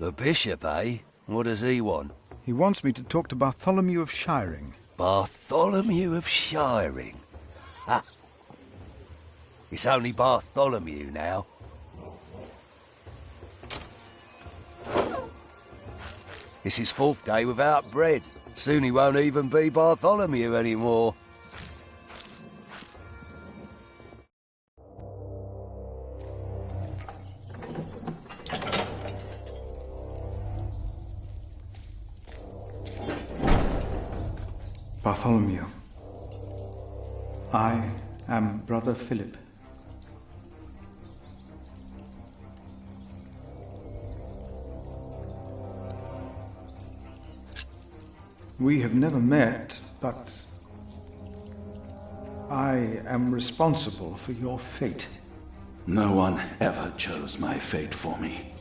The bishop, eh? What does he want? He wants me to talk to Bartholomew of Shiring. Bartholomew of Shiring? Ha! It's only Bartholomew now. It's his 4th day without bread. Soon he won't even be Bartholomew anymore. Bartholomew, I am Brother Philip. We have never met, but I am responsible for your fate. No one ever chose my fate for me.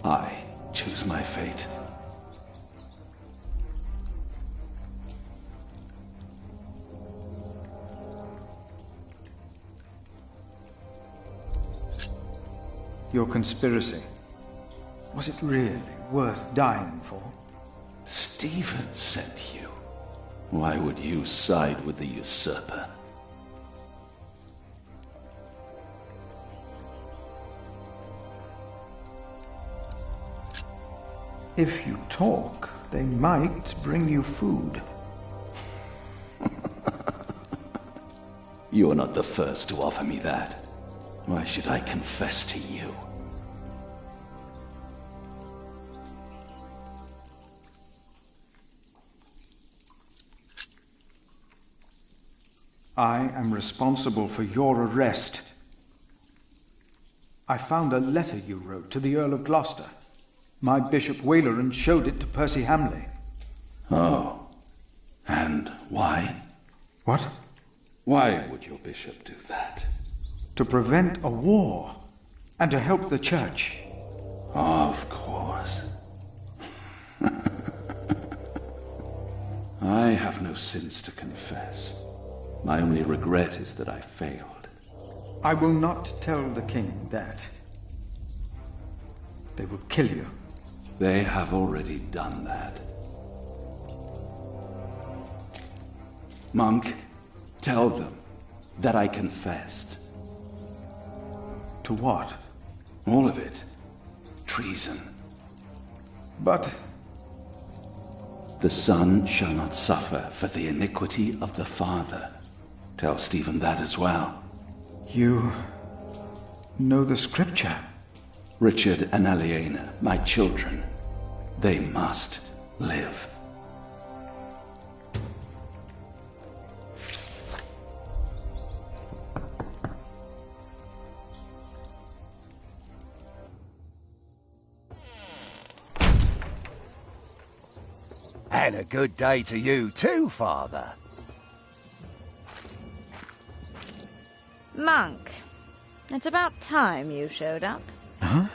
I choose my fate. Your conspiracy. Was it really worth dying for? Stephen sent you. Why would you side with the usurper? If you talk, they might bring you food. You are not the first to offer me that. Why should I confess to you? I am responsible for your arrest. I found a letter you wrote to the Earl of Gloucester. My Bishop Waleran showed it to Percy Hamley. Oh. And why? What? Why would your bishop do that? To prevent a war, and to help the church. Of course. I have no sins to confess. My only regret is that I failed. I will not tell the king that. They will kill you. They have already done that. Monk, tell them that I confessed. To what? All of it. Treason. But... The son shall not suffer for the iniquity of the father. Tell Stephen that as well. You know the scripture? Richard and Aliena, my children, they must live. And a good day to you too, Father. Monk, it's about time you showed up. Huh?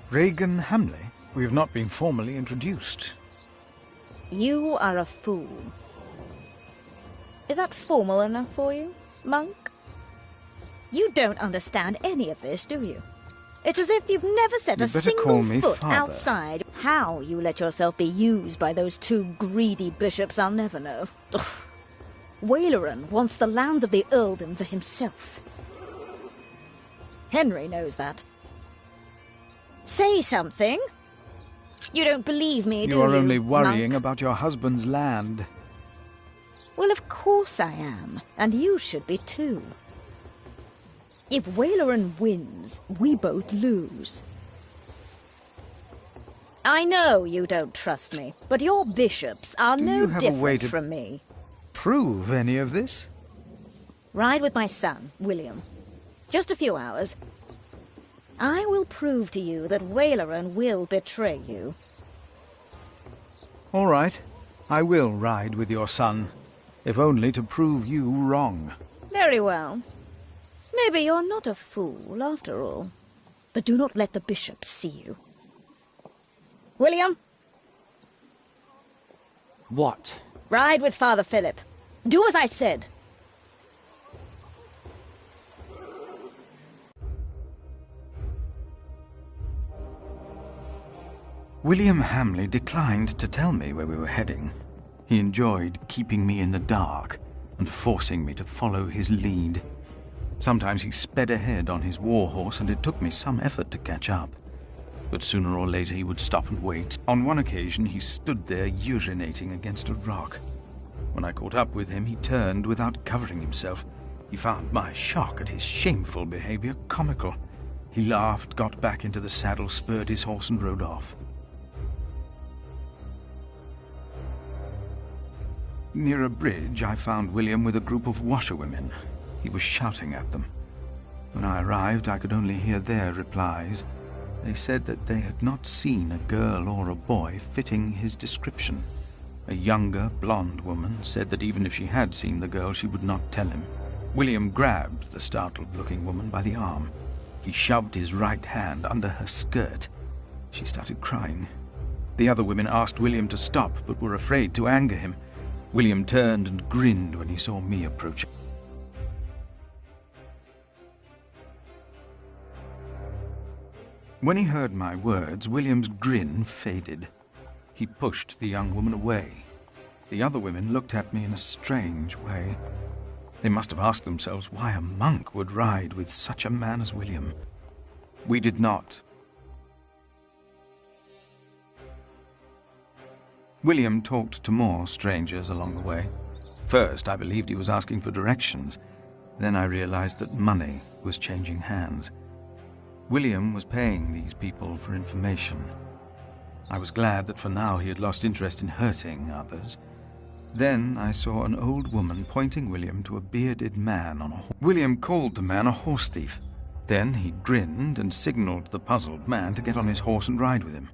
Regan Hamley? We have not been formally introduced. You are a fool. Is that formal enough for you, Monk? You don't understand any of this, do you? It's as if you've never set a single foot outside. How you let yourself be used by those two greedy bishops, I'll never know. Ugh. Waleran wants the lands of the earldom for himself. Henry knows that. Say something. You don't believe me, do you? You are only worrying Monk? about your husband's land. Well, of course I am, and you should be too. If Waleran wins, we both lose. I know you don't trust me, but your bishops are no different from me. Prove any of this? Ride with my son, William. Just a few hours. I will prove to you that Waleran will betray you. All right. I will ride with your son, if only to prove you wrong. Very well. Maybe you're not a fool, after all. But do not let the bishops see you. William? What? Ride with Father Philip. Do as I said. William Hamley declined to tell me where we were heading. He enjoyed keeping me in the dark and forcing me to follow his lead. Sometimes he sped ahead on his war horse, and it took me some effort to catch up. But sooner or later he would stop and wait. On one occasion he stood there urinating against a rock. When I caught up with him, he turned without covering himself. He found my shock at his shameful behavior comical. He laughed, got back into the saddle, spurred his horse and rode off. Near a bridge, I found William with a group of washerwomen. He was shouting at them. When I arrived, I could only hear their replies. They said that they had not seen a girl or a boy fitting his description. A younger, blonde woman said that even if she had seen the girl, she would not tell him. William grabbed the startled-looking woman by the arm. He shoved his right hand under her skirt. She started crying. The other women asked William to stop, but were afraid to anger him. William turned and grinned when he saw me approach. When he heard my words, William's grin faded. He pushed the young woman away. The other women looked at me in a strange way. They must have asked themselves why a monk would ride with such a man as William. We did not. William talked to more strangers along the way. First, I believed he was asking for directions. Then I realized that money was changing hands. William was paying these people for information. I was glad that for now he had lost interest in hurting others. Then I saw an old woman pointing William to a bearded man on a horse. William called the man a horse thief. Then he grinned and signaled the puzzled man to get on his horse and ride with him.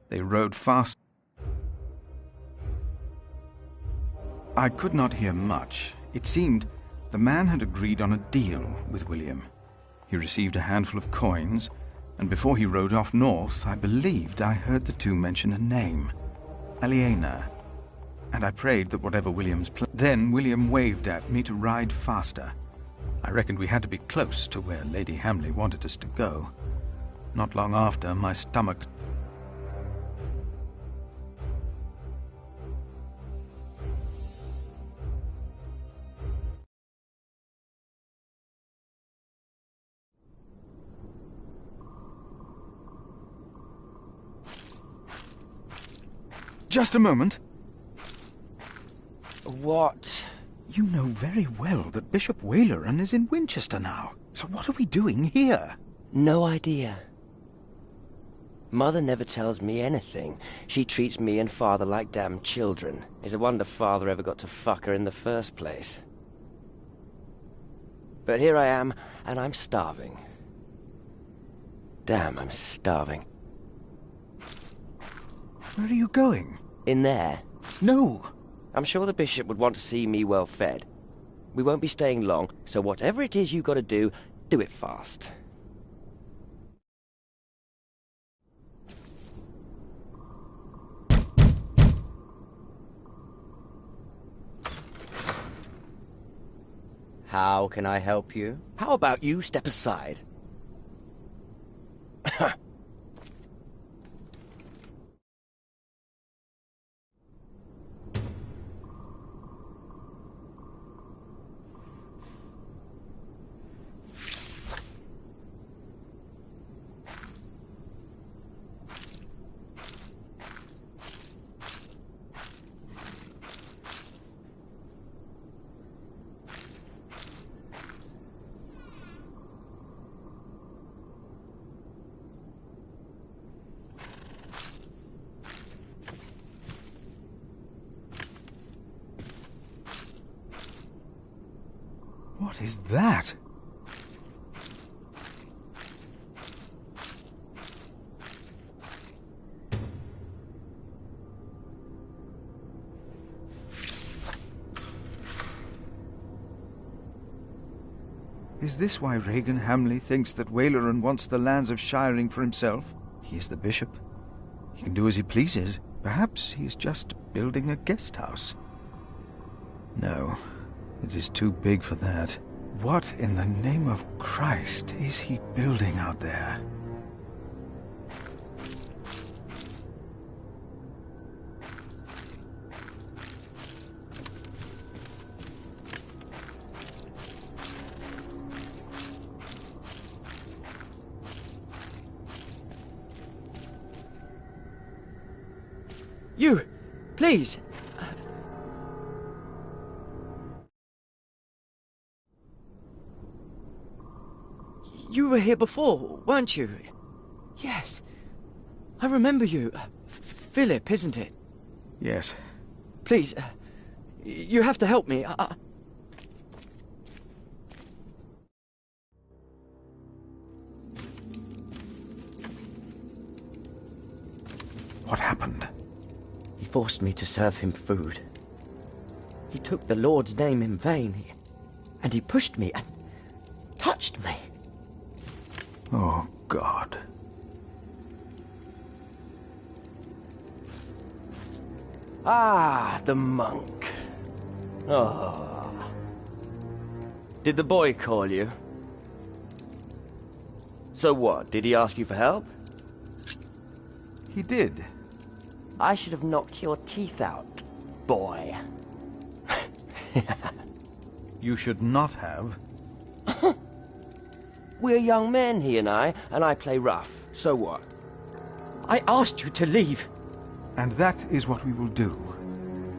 They rode fast. I could not hear much. It seemed the man had agreed on a deal with William. He received a handful of coins, and before he rode off north, I believed I heard the two mention a name, Aliena, and I prayed that whatever William's plan. Then William waved at me to ride faster. I reckoned we had to be close to where Lady Hamley wanted us to go. Not long after, my stomach... Just a moment. What? You know very well that Bishop Waleran is in Winchester now. So what are we doing here? No idea. Mother never tells me anything. She treats me and Father like damn children. It's a wonder Father ever got to fuck her in the first place. But here I am, and I'm starving. Damn, I'm starving. Where are you going? In there. No. I'm sure the bishop would want to see me well fed. We won't be staying long, so whatever it is you gotta do it fast. How can I help you? How about you step aside? What is that? Is this why Regan Hamley thinks that Waleran wants the lands of Shiring for himself? He is the bishop. He can do as he pleases. Perhaps he is just building a guest house. No, it is too big for that. What in the name of Christ is he building out there? You! Please! You were here before, weren't you? Yes. I remember you. Philip, isn't it? Yes. Please, you have to help me. What happened? He forced me to serve him food. He took the Lord's name in vain, and he pushed me and touched me. Oh, God. Ah, the monk. Oh. Did the boy call you? So what? Did he ask you for help? He did. I should have knocked your teeth out, boy. You should not have. We're young men, he and I play rough. So what? I asked you to leave. And that is what we will do.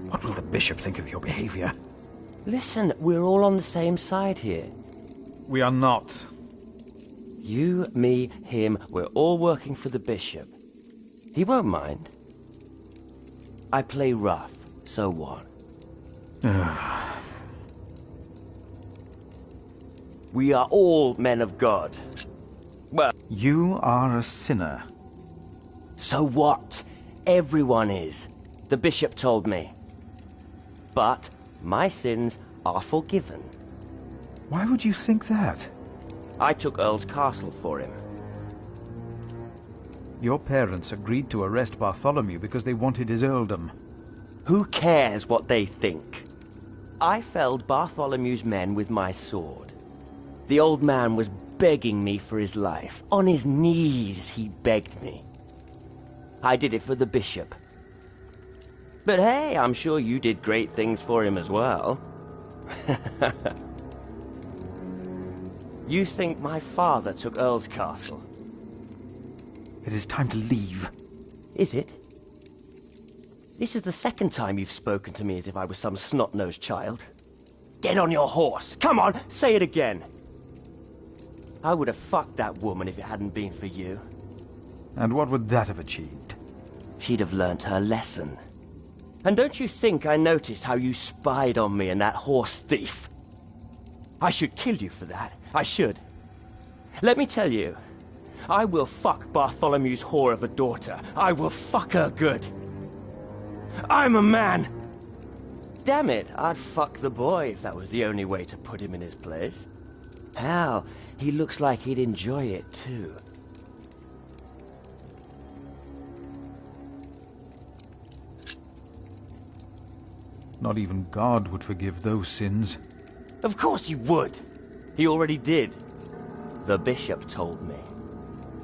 What will the bishop think of your behavior? Listen, we're all on the same side here. We are not. You, me, him, we're all working for the bishop. He won't mind. I play rough, so what? We are all men of God. Well... You are a sinner. So what? Everyone is. The bishop told me. But my sins are forgiven. Why would you think that? I took Earl's castle for him. Your parents agreed to arrest Bartholomew because they wanted his earldom. Who cares what they think? I felled Bartholomew's men with my sword. The old man was begging me for his life. On his knees, he begged me. I did it for the bishop. But hey, I'm sure you did great things for him as well. You think my father took Earl's castle? It is time to leave. Is it? This is the second time you've spoken to me as if I was some snot-nosed child. Get on your horse! Come on, say it again! I would have fucked that woman if it hadn't been for you. And what would that have achieved? She'd have learnt her lesson. And don't you think I noticed how you spied on me and that horse thief? I should kill you for that. I should. Let me tell you, I will fuck Bartholomew's whore of a daughter. I will fuck her good. I'm a man! Damn it, I'd fuck the boy if that was the only way to put him in his place. Hell, he looks like he'd enjoy it too. Not even God would forgive those sins. Of course he would. He already did. The bishop told me.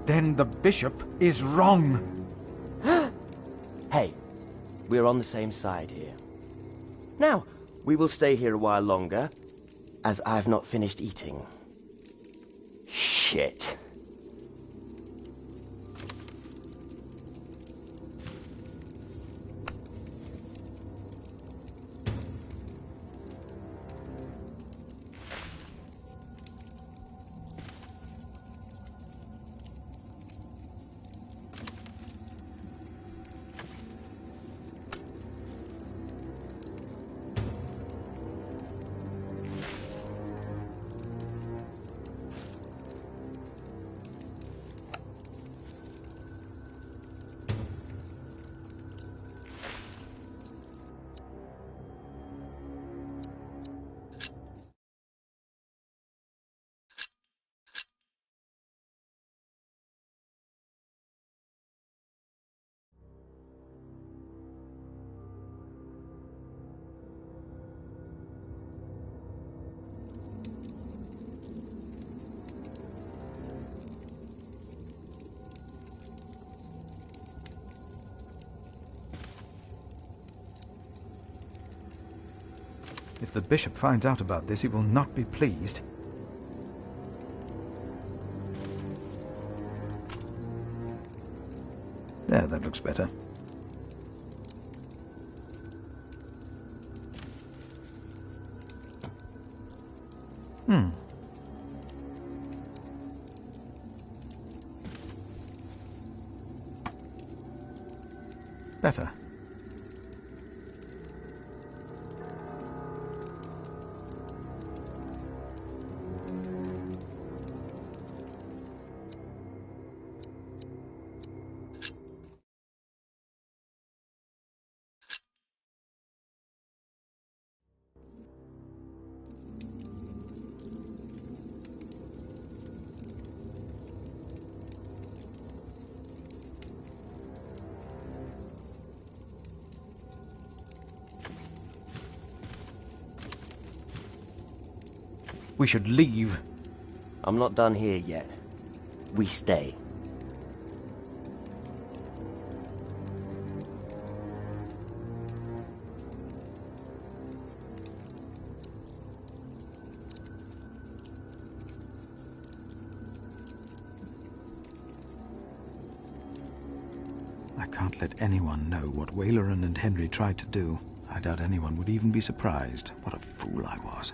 Then the bishop is wrong. Hey, we're on the same side here. Now, we will stay here a while longer, as I've not finished eating. Shit. If the bishop finds out about this, he will not be pleased. There, that looks better. Better. We should leave. I'm not done here yet. we stay. I can't let anyone know what Waleran and Henry tried to do. I doubt anyone would even be surprised. What a fool I was.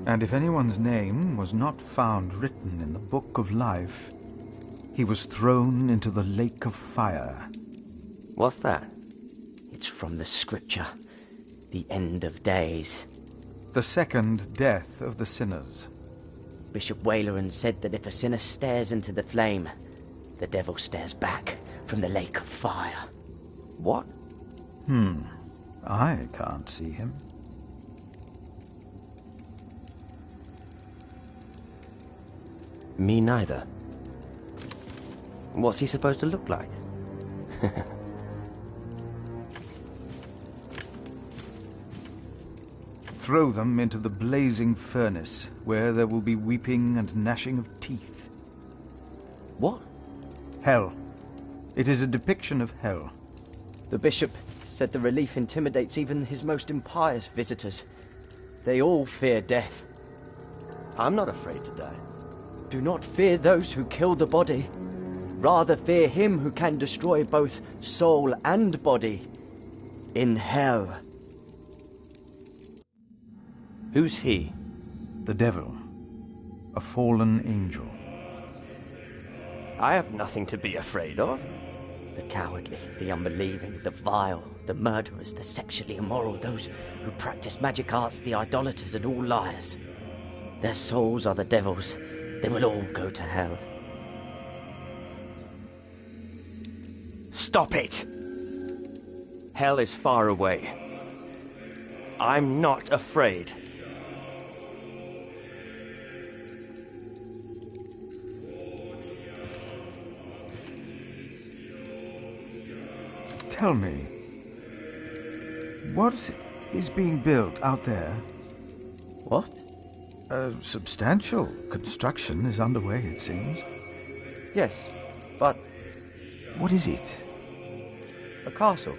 And if anyone's name was not found written in the Book of Life, he was thrown into the lake of fire. What's that? It's from the scripture. The end of days. The second death of the sinners. Bishop Waleran said that if a sinner stares into the flame, the devil stares back from the lake of fire. What? I can't see him. Me neither. What's he supposed to look like? Throw them into the blazing furnace, where there will be weeping and gnashing of teeth. What? Hell. It is a depiction of hell. The bishop said the relief intimidates even his most impious visitors. They all fear death. I'm not afraid to die. Do not fear those who kill the body. Rather fear him who can destroy both soul and body in hell. Who's he? The devil. A fallen angel. I have nothing to be afraid of. The cowardly, the unbelieving, the vile, the murderers, the sexually immoral, those who practice magic arts, the idolaters, and all liars. Their souls are the devil's. They will all go to hell. Stop it! Hell is far away. I'm not afraid. Tell me, what is being built out there? What? A substantial construction is underway, it seems. Yes, but... What is it? A castle.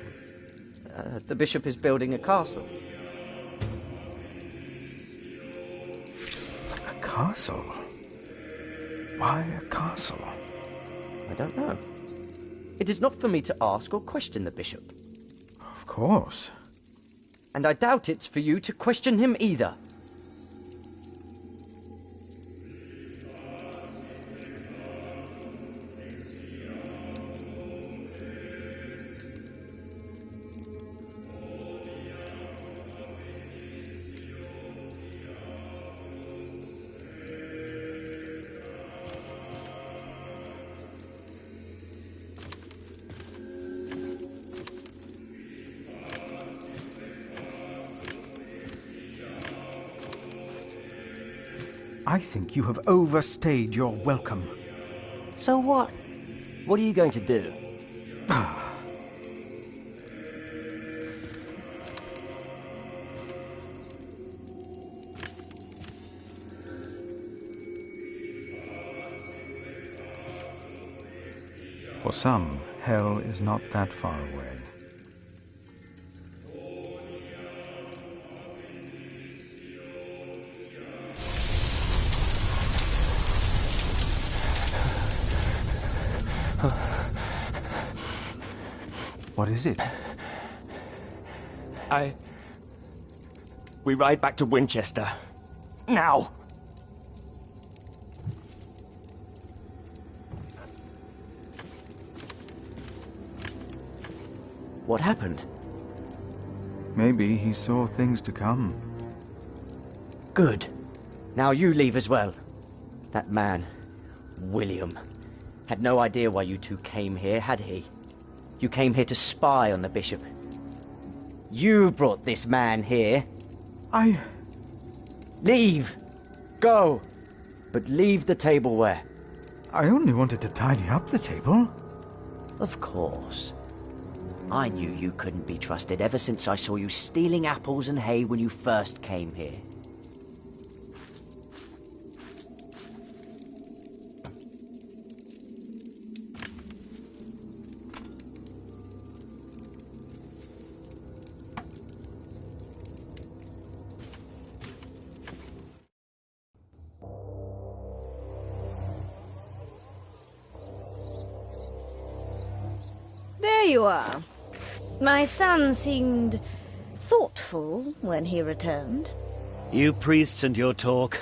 The bishop is building a castle. A castle? Why a castle? I don't know. It is not for me to ask or question the bishop. Of course. And I doubt it's for you to question him either. I think you have overstayed your welcome. So what? What are you going to do? For some, hell is not that far away. What is it? We ride back to Winchester. Now! What happened? Maybe he saw things to come. Good. Now you leave as well. That man, William, had no idea why you two came here, had he? You came here to spy on the bishop. You brought this man here. Leave! Go! But leave the tableware. I only wanted to tidy up the table. Of course. I knew you couldn't be trusted ever since I saw you stealing apples and hay when you first came here. There you are. My son seemed thoughtful when he returned. You priests and your talk.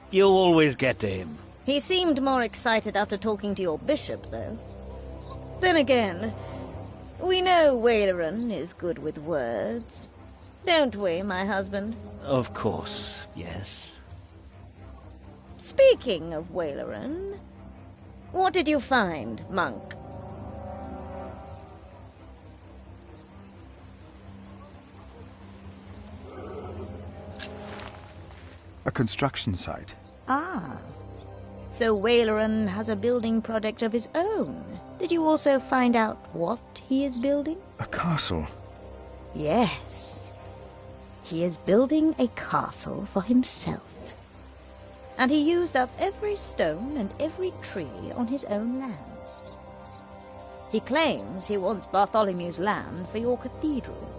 You always get to him. He seemed more excited after talking to your bishop, though. Then again, we know Waleran is good with words. Don't we, my husband? Of course, yes. Speaking of Waleran, what did you find, monk? A construction site. Ah. So Waleran has a building project of his own. Did you also find out what he is building? A castle. Yes. He is building a castle for himself. And he used up every stone and every tree on his own lands. He claims he wants Bartholomew's land for your cathedral.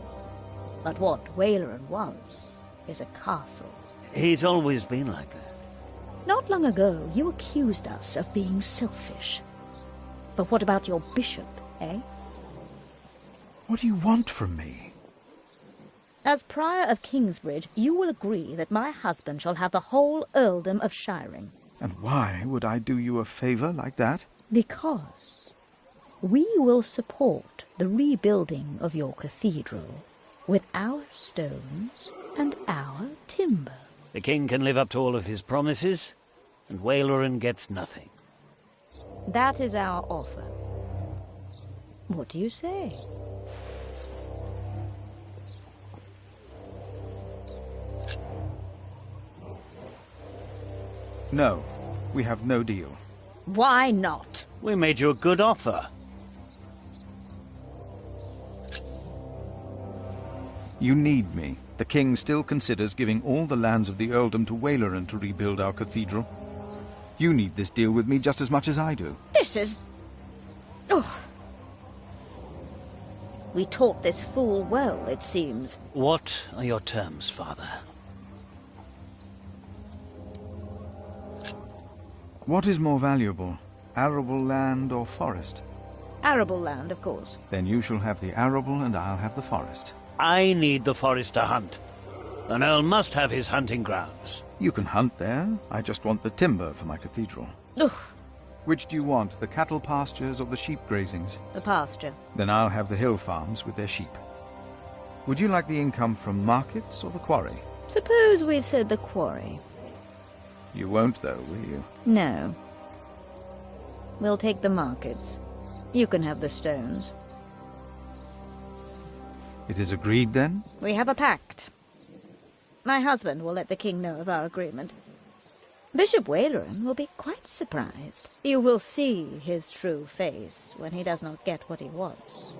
But what Waleran wants is a castle. He's always been like that. Not long ago, you accused us of being selfish. But what about your bishop, eh? What do you want from me? As Prior of Kingsbridge, you will agree that my husband shall have the whole earldom of Shiring. And why would I do you a favor like that? Because we will support the rebuilding of your cathedral with our stones and our timber. The king can live up to all of his promises, and Waleran gets nothing. That is our offer. What do you say? No, we have no deal. Why not? We made you a good offer. You need me. The king still considers giving all the lands of the earldom to Waleran to rebuild our cathedral. You need this deal with me just as much as I do. This is... Oh. We taught this fool well, it seems. What are your terms, father? What is more valuable, arable land or forest? Arable land, of course. Then you shall have the arable and I'll have the forest. I need the forest to hunt. An earl must have his hunting grounds. You can hunt there. I just want the timber for my cathedral. Ugh. Which do you want, the cattle pastures or the sheep grazings? The pasture. Then I'll have the hill farms with their sheep. Would you like the income from markets or the quarry? Suppose we said the quarry. You won't, though, will you? No. We'll take the markets. You can have the stones. It is agreed, then? We have a pact. My husband will let the king know of our agreement. Bishop Waleran will be quite surprised. You will see his true face when he does not get what he wants.